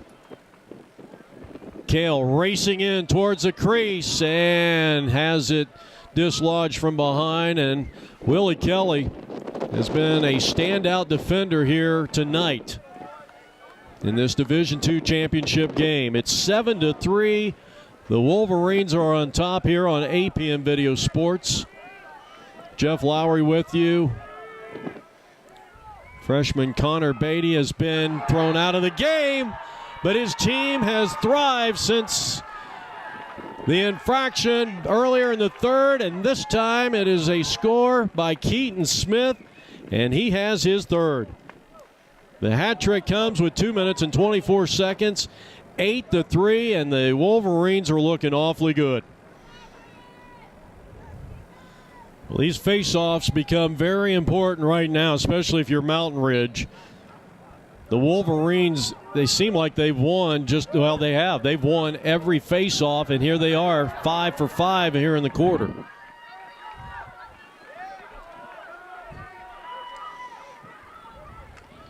Cale racing in towards the crease and has it dislodged from behind, and Willie Kelly has been a standout defender here tonight in this Division II championship game. It's 7-3. The Wolverines are on top here on APM Video Sports. Jeff Lowry with you. Freshman Connor Beatty has been thrown out of the game, but his team has thrived since the infraction earlier in the third, and this time it is a score by Keaton Smith, and he has his third. The hat trick comes with 2 minutes and 24 seconds, 8-3, and the Wolverines are looking awfully good. Well, these face-offs become very important right now, especially if you're Mountain Ridge. The Wolverines, they seem like they've won they have. They've won every face-off, and here they are, 5 for 5 here in the quarter.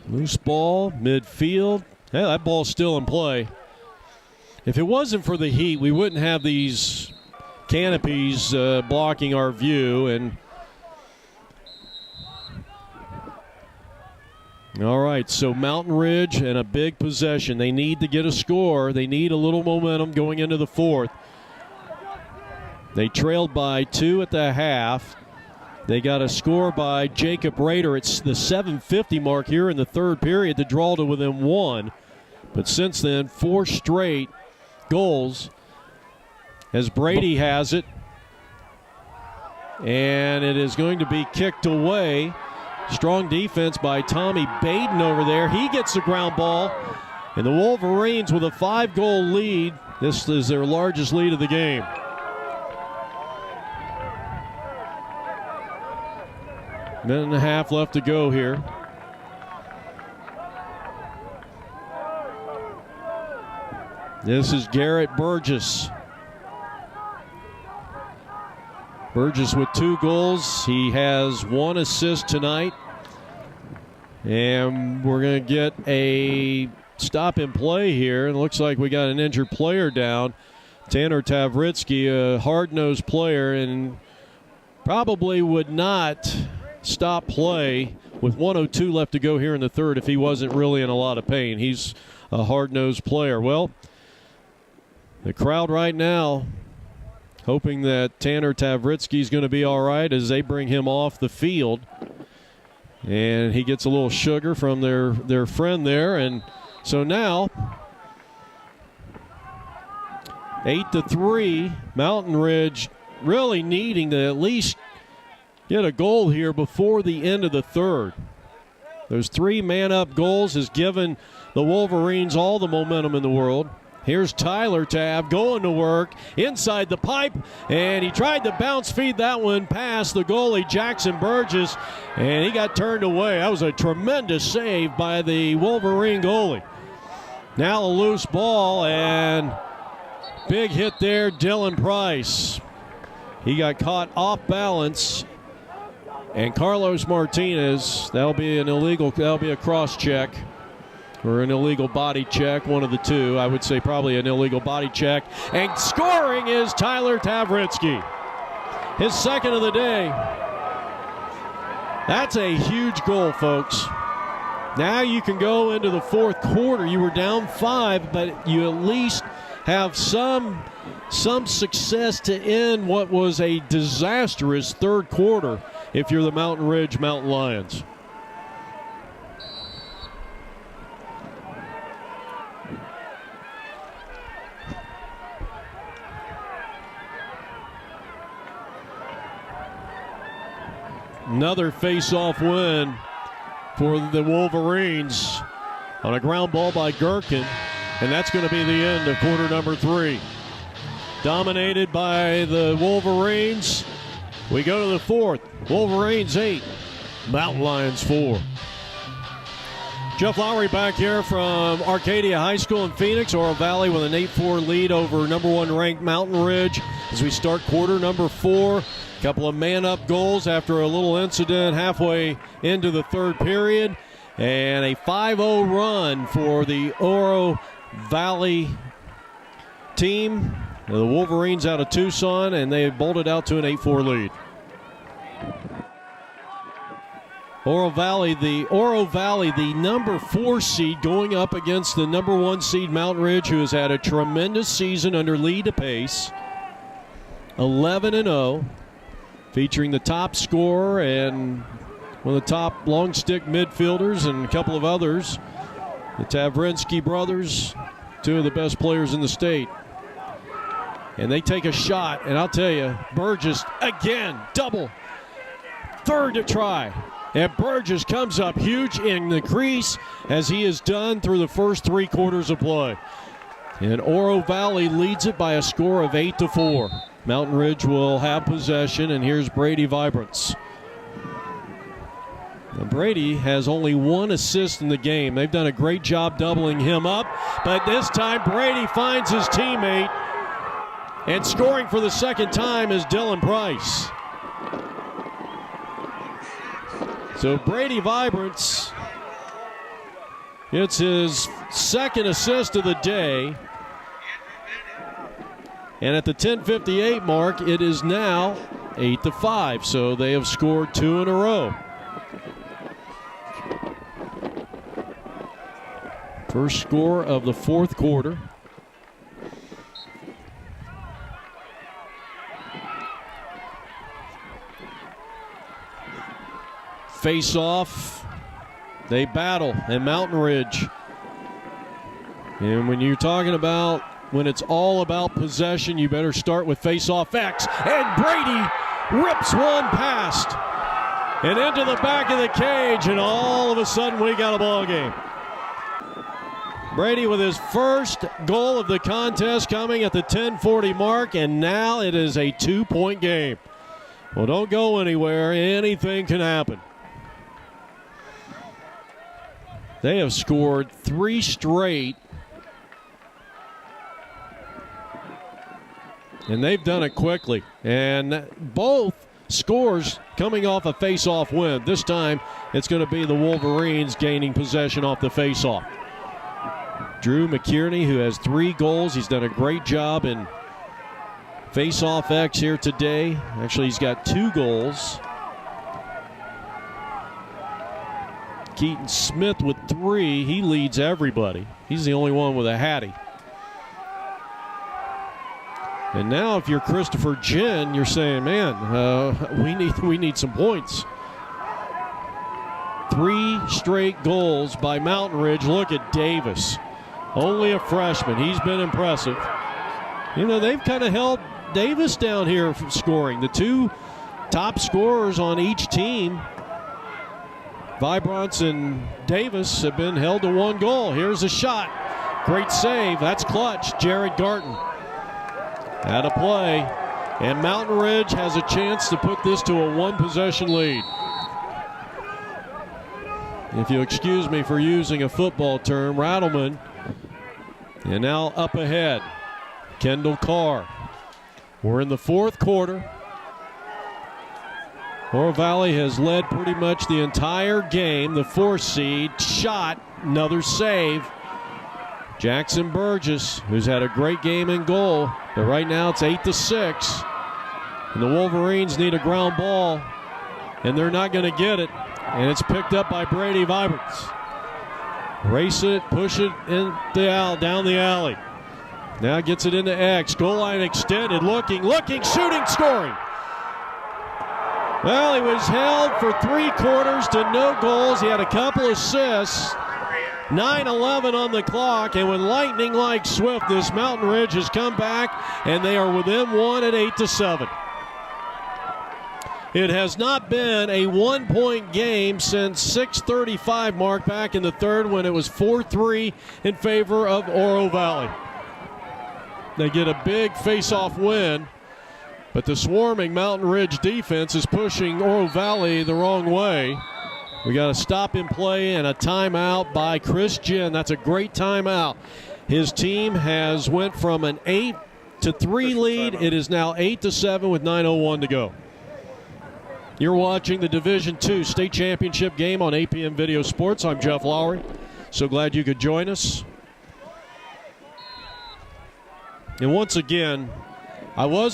Loose ball, midfield. Hey, that ball's still in play. If it wasn't for the heat, we wouldn't have these canopies blocking our view. And all right, so Mountain Ridge and a big possession. They need to get a score. They need a little momentum going into the fourth. They trailed by 2 at the half. They got a score by Jacob Rader. It's the 7:50 mark here in the third period to draw to within 1. But since then, 4 straight goals as Brady has it. And it is going to be kicked away. Strong defense by Tommy Baden over there. He gets the ground ball. And the Wolverines with a 5-goal lead. This is their largest lead of the game. Minute and a half left to go here. This is Garrett Burgess. Burgess with 2 goals. He has 1 assist tonight. And we're going to get a stop in play here. It looks like we got an injured player down. Tanner Tavritsky, a hard-nosed player, and probably would not stop play with 1:02 left to go here in the third if he wasn't really in a lot of pain. He's a hard-nosed player. Well, the crowd right now hoping that Tanner Tavritsky is going to be all right as they bring him off the field. And he gets a little sugar from their friend there. And so now, 8-3, Mountain Ridge really needing to at least get a goal here before the end of the third. Those 3 man-up goals has given the Wolverines all the momentum in the world. Here's Tyler Tabb going to work inside the pipe, and he tried to bounce feed that one past the goalie, Jackson Burgess, and he got turned away. That was a tremendous save by the Wolverine goalie. Now a loose ball, and big hit there, Dylan Price. He got caught off balance, and Carlos Martinez, that'll be a cross check. Or an illegal body check, one of the two. I would say probably an illegal body check. And scoring is Tyler Tavritsky. His second of the day. That's a huge goal, folks. Now you can go into the fourth quarter. You were down 5, but you at least have some success to end what was a disastrous third quarter if you're the Mountain Ridge Mountain Lions. Another face-off win for the Wolverines on a ground ball by Gherkin, and that's going to be the end of quarter number 3. Dominated by the Wolverines. We go to the fourth. Wolverines 8, Mountain Lions 4. Jeff Lowry back here from Arcadia High School in Phoenix. Oro Valley with an 8-4 lead over number 1 ranked Mountain Ridge as we start quarter number 4. Couple of man-up goals after a little incident halfway into the third period. And a 5-0 run for the Oro Valley team. The Wolverines out of Tucson, and they bolted out to an 8-4 lead. Oro Valley, the number 4 seed going up against the number 1 seed Mountain Ridge, who has had a tremendous season under Lee DePace. 11-0. Featuring the top scorer and one of the top long stick midfielders and a couple of others. The Tavritsky brothers, 2 of the best players in the state. And they take a shot, and I'll tell you, Burgess again, double. Third to try. And Burgess comes up huge in the crease as he has done through the first 3 quarters of play. And Oro Valley leads it by a score of 8-4. Mountain Ridge will have possession, and here's Brady Vibrance. Now Brady has only 1 assist in the game. They've done a great job doubling him up, but this time Brady finds his teammate, and scoring for the second time is Dylan Price. So Brady Vibrance gets his second assist of the day. And at the 10:58 mark, it is now 8-5. So they have scored 2 in a row. First score of the fourth quarter. Face off. They battle, and Mountain Ridge And when you're talking about when it's all about possession, you better start with face-off X. And Brady rips one past and into the back of the cage, and all of a sudden we got a ball game. Brady with his first goal of the contest coming at the 10:40 mark, and now it is a 2-point game. Well, don't go anywhere. Anything can happen. They have scored 3 straight, and they've done it quickly. And both scores coming off a face-off win. This time it's going to be the Wolverines gaining possession off the face-off. Drew McKierney, who has 3 goals. He's done a great job in face-off X here today. Actually, he's got 2 goals. Keaton Smith with 3. He leads everybody. He's the only one with a hattie. And now if you're Christopher Ginn, you're saying, man, we need some points. 3 straight goals by Mountain Ridge. Look at Davis. Only a freshman. He's been impressive. You know, they've kind of held Davis down here from scoring. The 2 top scorers on each team, Vibrance and Davis, have been held to 1 goal. Here's a shot. Great save. That's clutch. Jared Garton out of play. And Mountain Ridge has a chance to put this to a 1-possession lead. If you excuse me for using a football term, Rattleman. And now up ahead, Kendall Carr. We're in the 4th quarter. Oro Valley has led pretty much the entire game. The 4th seed shot, another save. Jackson Burgess, who's had a great game in goal, but right now it's 8-6. And the Wolverines need a ground ball, and they're not going to get it. And it's picked up by Brady Vibrance. Race it, push it in down the alley. Now gets it into X. Goal line extended. Looking, shooting, scoring. Well, he was held for 3 quarters to no goals. He had a couple assists. 9:11 on the clock, and with lightning-like swiftness, Mountain Ridge has come back, and they are within 1 at 8-7. It has not been a 1-point game since 6:35 mark back in the 3rd, when it was 4-3 in favor of Oro Valley. They get a big face-off win, but the swarming Mountain Ridge defense is pushing Oro Valley the wrong way. We got a stop in play and a timeout by Chris Ginn. That's a great timeout. His team has went from an 8-3 lead. It is now 8-7 with 9:01 to go. You're watching the Division II State Championship game on APM Video Sports. I'm Jeff Lowry. So glad you could join us. And once again, I want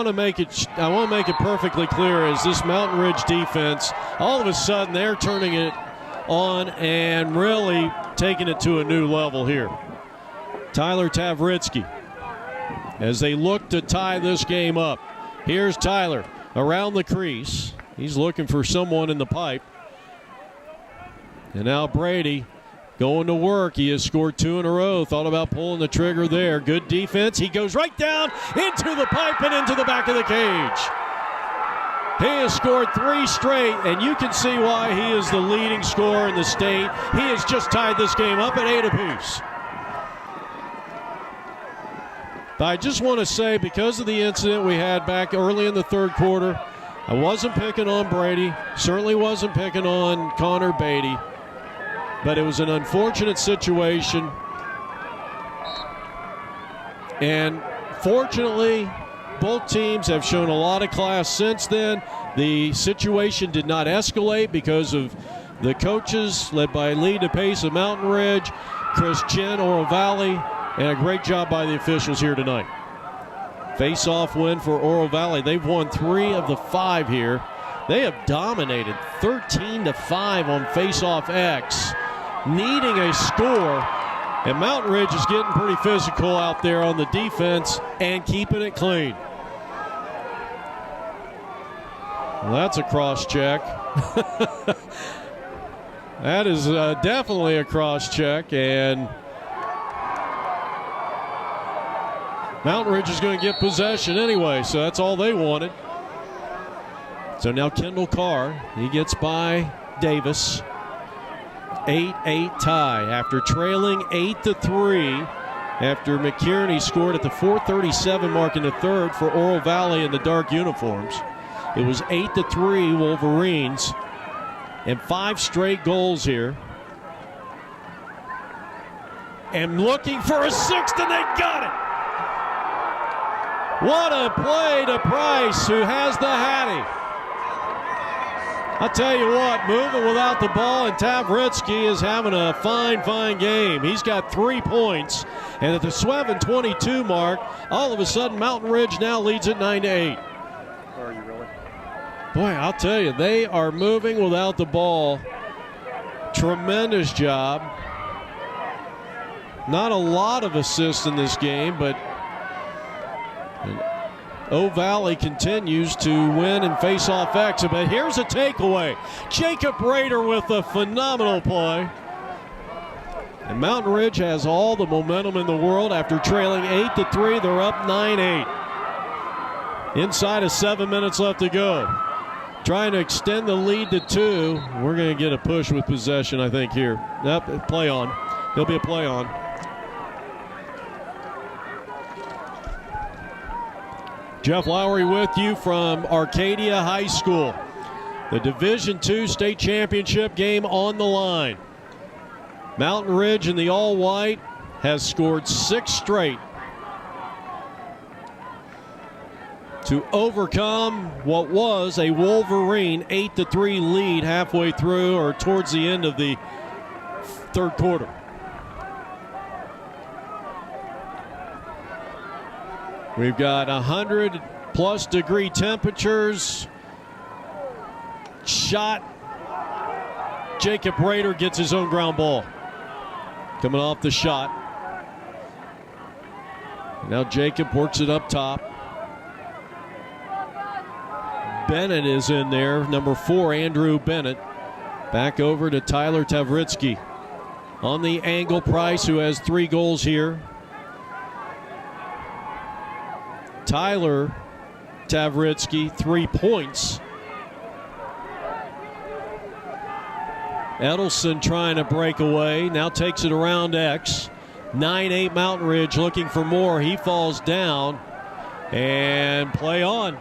to make it perfectly clear, as this Mountain Ridge defense, all of a sudden they're turning it on and really taking it to a new level here. Tyler Tavritsky, as they look to tie this game up. Here's Tyler around the crease. He's looking for someone in the pipe. And now Brady going to work. He has scored 2 in a row. Thought about pulling the trigger there. Good defense. He goes right down into the pipe and into the back of the cage. He has scored 3 straight, and you can see why he is the leading scorer in the state. He has just tied this game up at 8 apiece. But I just want to say, because of the incident we had back early in the 3rd quarter, I wasn't picking on Brady, certainly wasn't picking on Connor Beatty, but it was an unfortunate situation. And fortunately, both teams have shown a lot of class since then. The situation did not escalate because of the coaches, led by Lee DePace of Mountain Ridge, Chris Ginn, Oro Valley, and a great job by the officials here tonight. Face-off win for Oro Valley. They've won 3 of the 5 here. They have dominated 13-5 on face-off X, needing a score. And Mountain Ridge is getting pretty physical out there on the defense and keeping it clean. Well, that's a cross-check. That is definitely a cross-check, and Mountain Ridge is going to get possession anyway, so that's all they wanted. So now Kendall Carr, he gets by Davis. 8-8 tie after trailing 8-3 after McKierney scored at the 4:37 mark in the third for Oro Valley in the dark uniforms. It was 8-3 Wolverines and 5 straight goals here. And looking for a sixth, and they got it. What a play to Price, who has the Hattie. I'll tell you what, moving without the ball, and Tavritsky is having a fine game. He's got 3 points, and at the 7:22 mark, all of a sudden Mountain Ridge now leads at 9-8. Are you really? Boy, I'll tell you, they are moving without the ball. Tremendous job. Not a lot of assists in this game, but O-Valley continues to win in face-off X. But here's a takeaway. Jacob Rader with a phenomenal play. And Mountain Ridge has all the momentum in the world. After trailing 8-3, they're up 9-8. Inside of 7 minutes left to go. Trying to extend the lead to 2. We're going to get a push with possession, I think, here. Yep, play on. There'll be a play on. Jeff Lowry with you from Arcadia High School. The Division II state championship game on the line. Mountain Ridge in the all-white has scored 6 straight to overcome what was a Wolverine 8-3 lead halfway through or towards the end of the third quarter. We've got 100+ degree temperatures. Shot. Jacob Rader gets his own ground ball. Coming off the shot. Now Jacob works it up top. Bennett is in there. Number 4, Andrew Bennett. Back over to Tyler Tavritsky. On the angle, Price, who has 3 goals here. Tyler Tavritsky, 3 points. Edelson trying to break away. Now takes it around X. 9-8 Mountain Ridge looking for more. He falls down. And play on.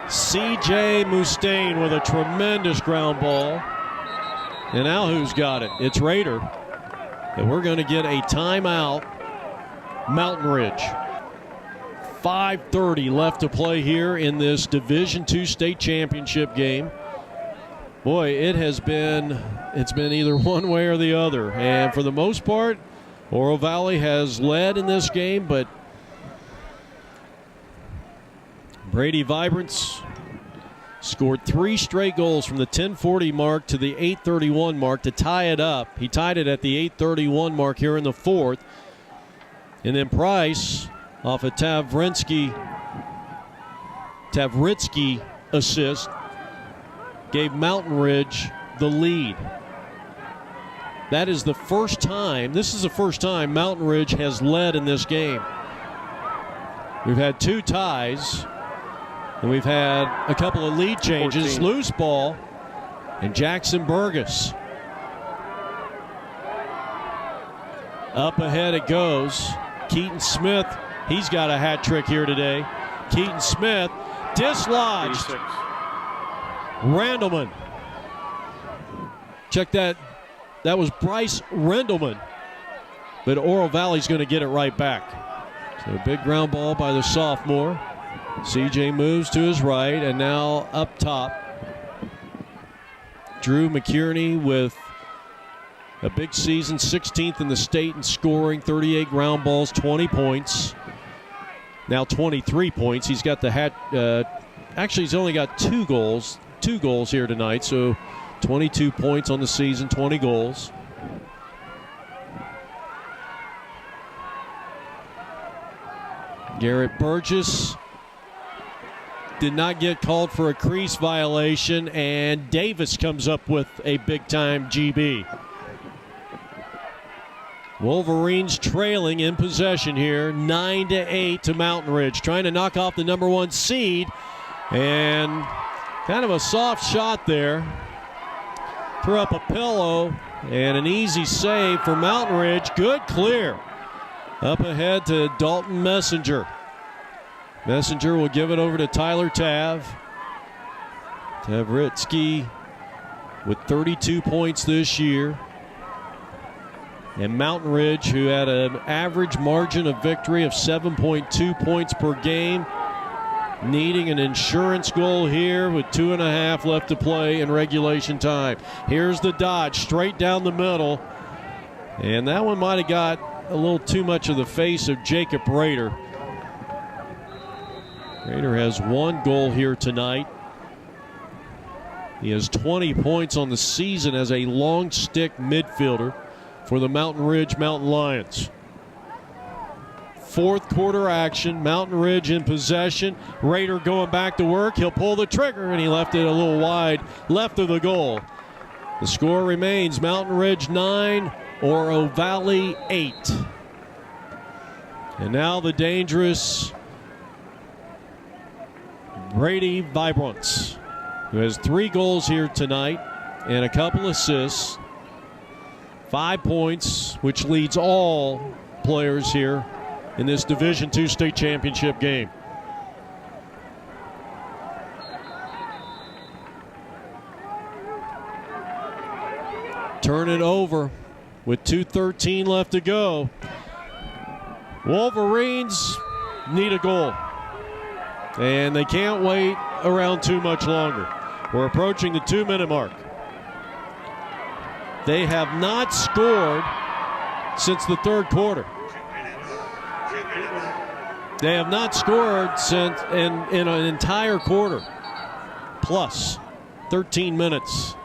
C.J. Mustaine with a tremendous ground ball. And now who's got it? It's Rader. And we're going to get a timeout. Mountain Ridge. 5:30 left to play here in this Division II state championship game. Boy, it's been either one way or the other. And for the most part, Oro Valley has led in this game, but Brady Vibrance scored 3 straight goals from the 10:40 mark to the 8:31 mark to tie it up. He tied it at the 8:31 mark here in the 4th. And then Price, off a Tavritsky assist, gave Mountain Ridge the lead. That is the first time, this is the first time Mountain Ridge has led in this game. We've had 2 ties, and we've had a couple of lead changes. 14. Loose ball, and Jackson Burgess. Up ahead it goes. Keaton Smith, he's got a hat trick here today. Keaton Smith dislodged. 86. Randleman. Check that. That was Bryce Randleman. But Oro Valley's going to get it right back. So a big ground ball by the sophomore. CJ moves to his right, and now up top, Drew McKierney with a big season, 16th in the state in scoring, 38 ground balls, 20 points. Now 23 points. He's got the hat. Actually, he's only got 2 goals here tonight, so 22 points on the season, 20 goals. Garrett Burgess did not get called for a crease violation, and Davis comes up with a big-time GB. Wolverines trailing in possession here, 9-8 to Mountain Ridge, trying to knock off the #1 seed, and kind of a soft shot there. Threw up a pillow and an easy save for Mountain Ridge. Good clear. Up ahead to Dalton Messenger. Messenger will give it over to Tyler Tavritsky with 32 points this year. And Mountain Ridge, who had an average margin of victory of 7.2 points per game, needing an insurance goal here with 2.5 left to play in regulation time. Here's the dodge straight down the middle. And that one might have got a little too much of the face of Jacob Rader. Rader has 1 goal here tonight. He has 20 points on the season as a long stick midfielder for the Mountain Ridge Mountain Lions. 4th quarter action. Mountain Ridge in possession. Rader going back to work. He'll pull the trigger, and he left it a little wide left of the goal. The score remains Mountain Ridge 9, Oro Valley 8. And now the dangerous Brady Vibrance, who has 3 goals here tonight and a couple assists. 5 points, which leads all players here in this Division II state championship game. Turn it over with 2:13 left to go. Wolverines need a goal, and they can't wait around too much longer. We're approaching the 2-minute mark. They have not scored since the 3rd quarter. They have not scored since in an entire quarter, plus 13 minutes.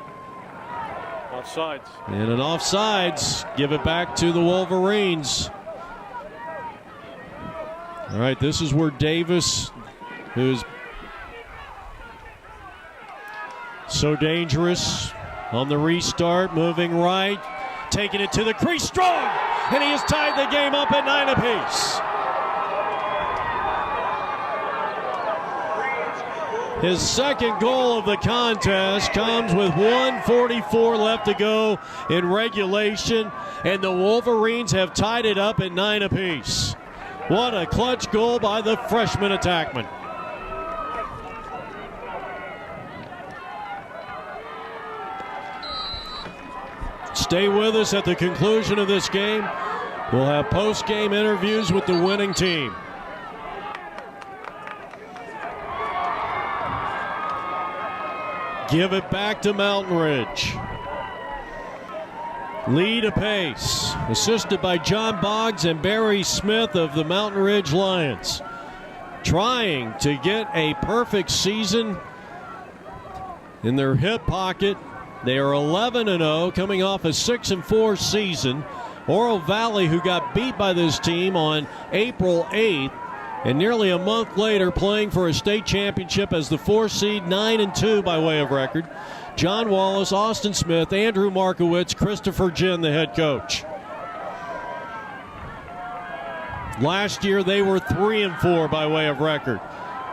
Offsides. And an offsides. Give it back to the Wolverines. All right, this is where Davis, who's so dangerous on the restart, moving right, taking it to the crease strong, and he has tied the game up at 9 apiece. His 2nd goal of the contest comes with 1:44 left to go in regulation, and the Wolverines have tied it up at 9 apiece. What a clutch goal by the freshman attackman. Stay with us at the conclusion of this game. We'll have post-game interviews with the winning team. Give it back to Mountain Ridge. Lead apace, assisted by John Boggs and Barry Smith of the Mountain Ridge Lions. Trying to get a perfect season in their hip pocket. They are 11-0, coming off a 6-4 season. Oro Valley, who got beat by this team on April 8th, and nearly a month later playing for a state championship as the 4 seed, 9-2 by way of record. John Wallace, Austin Smith, Andrew Markowitz, Christopher Ginn, the head coach. Last year they were 3-4 by way of record.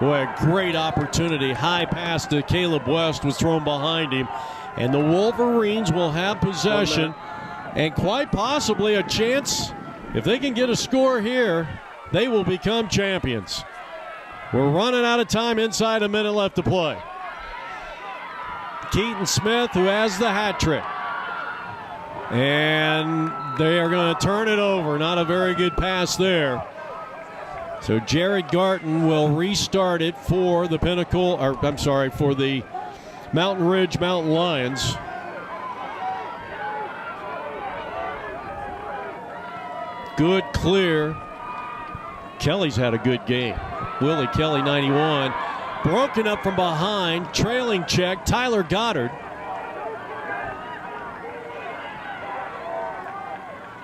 Boy, a great opportunity. High pass to Caleb West was thrown behind him. And the Wolverines will have possession and quite possibly a chance. If they can get a score here, they will become champions. We're running out of time, inside a minute left to play. Keaton Smith, who has the hat trick. And they are going to turn it over. Not a very good pass there. So Jared Garton will restart it for the for the Mountain Ridge Mountain Lions. Good clear. Kelly's had a good game. Willie Kelly, 91. Broken up from behind, trailing check, Tyler Goddard.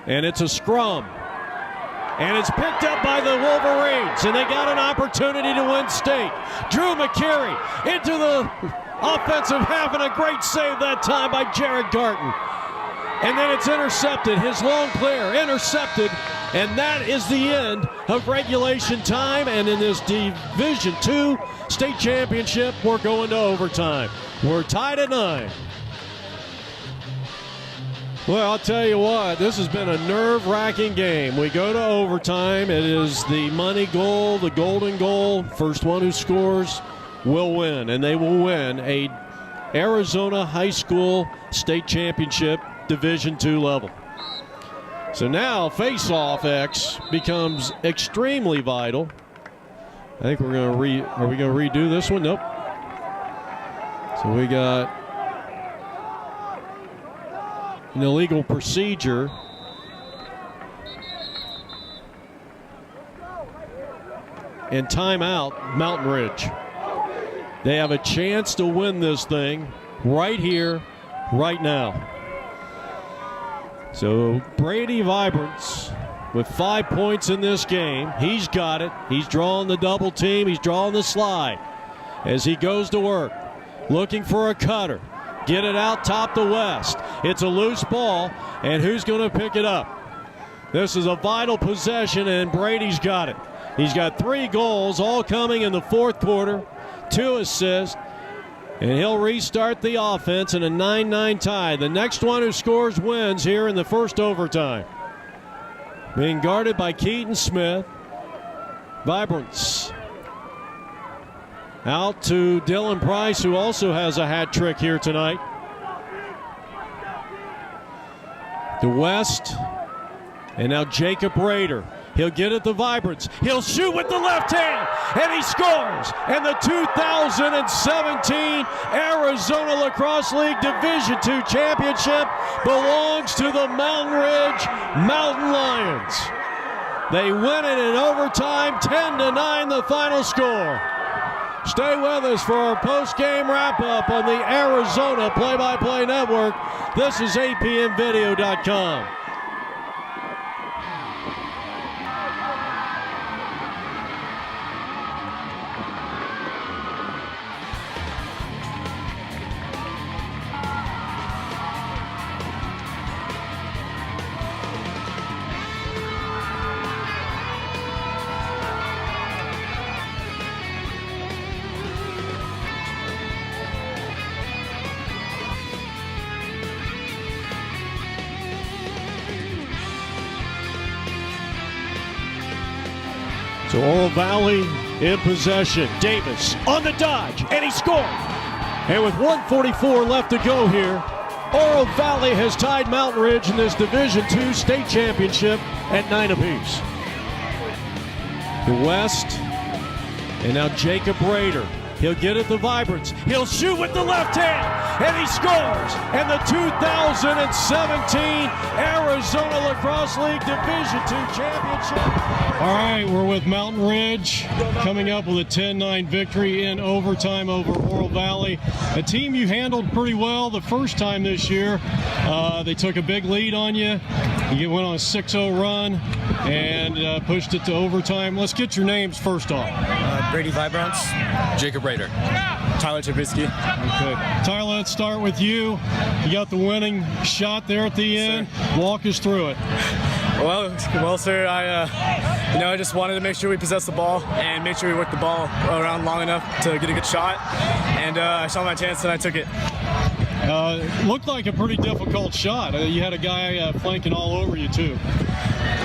And it's a scrum. And it's picked up by the Wolverines, and they got an opportunity to win state. Drew McCary into the offensive half, and a great save that time by Jared Garton. and then it's intercepted. His long clear, intercepted, and that is the end of regulation time. And in this Division II state championship, we're going to overtime. We're tied at 9. Well, I'll tell you what, this has been a nerve-wracking game. We go to overtime. It is the money goal, the golden goal. First one who scores will win, and they will win a Arizona High School State Championship Division II level. So now face-off X becomes extremely vital. I think we're going to are we going to redo this one? Nope. So we got an illegal procedure. And timeout, Mountain Ridge. They have a chance to win this thing right here, right now. So Brady Vibrance with 5 points in this game. He's got it. He's drawing the double team. He's drawing the slide as he goes to work, looking for a cutter. Get it out top to West. It's a loose ball, and who's going to pick it up? This is a vital possession, and Brady's got it. He's got 3 goals, all coming in the fourth quarter, 2 assists, and he'll restart the offense in a 9-9 tie. The next one who scores wins here in the first overtime. Being guarded by Keaton Smith. Vibrance out to Dylan Price, who also has a hat trick here tonight. To West, and now Jacob Rader. He'll get it to Vibrance. He'll shoot with the left hand, and he scores. And the 2017 Arizona Lacrosse League Division II Championship belongs to the Mountain Ridge Mountain Lions. They win it in overtime, 10-9 the final score. Stay with us for our post-game wrap-up on the Arizona Play-by-Play Network. This is APMvideo.com. So Oro Valley in possession. Davis on the dodge, and he scored. And with 1:44 left to go here, Oro Valley has tied Mountain Ridge in this Division II state championship at 9 apiece. The West, and now Jacob Rader. He'll get it to Vibrance. He'll shoot with the left hand, and he scores. And the 2017 Arizona Lacrosse League Division II Championship. All right, we're with Mountain Ridge coming up with a 10-9 victory in overtime over Oro Valley. A team you handled pretty well the first time this year. They took a big lead on you. You went on a 6-0 run and pushed it to overtime. Let's get your names first off. Brady Vibrance. Jacob Rader. Tyler Trubisky. Okay. Tyler, let's start with you. You got the winning shot there at the end. Walk us through it. Well, sir, I just wanted to make sure we possessed the ball and make sure we worked the ball around long enough to get a good shot. And I saw my chance and I took it. Looked like a pretty difficult shot. You had a guy flanking all over you, too.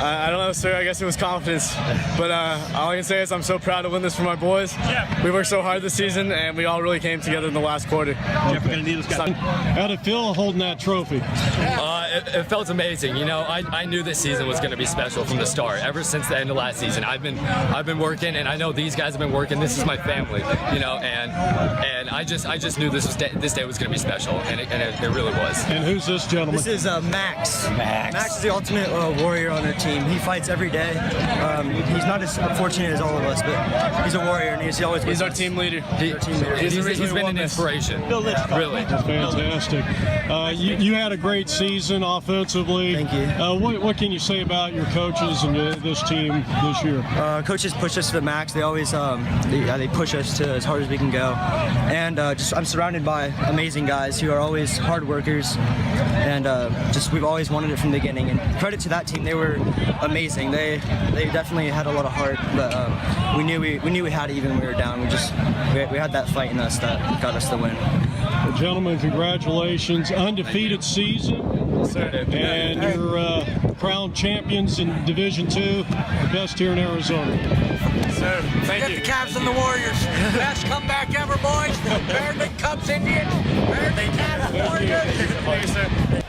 I don't know, sir. I guess it was confidence. But all I can say is I'm so proud to win this for my boys. Yeah. We worked so hard this season, and we all really came together in the last quarter. How'd it feel holding that trophy? It felt amazing. You know, I knew this season was going to be special from the start. Ever since the end of last season, I've been working, and I know these guys have been working. This is my family, you know, and I just knew this day was going to be special, and it really was. And who's this gentleman? This is Max. Max is the ultimate warrior on our team. He fights every day. He's not as fortunate as all of us, but he's a warrior, and he's always. He's our team leader. He's been an inspiration. Really. Fantastic. You had a great season offensively. Thank you. What can you say about your coaches and this team this year? Coaches push us to the max. They always they push us to as hard as we can go. And and I'm surrounded by amazing guys who are always hard workers, and we've always wanted it from the beginning. And credit to that team, they were amazing. They definitely had a lot of heart, but we knew we had it even when we were down. We had that fight in us that got us the win. Well, gentlemen, congratulations! Undefeated season, and you're crowned champions in Division II, the best here in Arizona. Sir, thank you. The Cavs and the Warriors. Best comeback ever, boys. Bear Cubs Indians. Bear Cavs Warriors. Thank you, sir.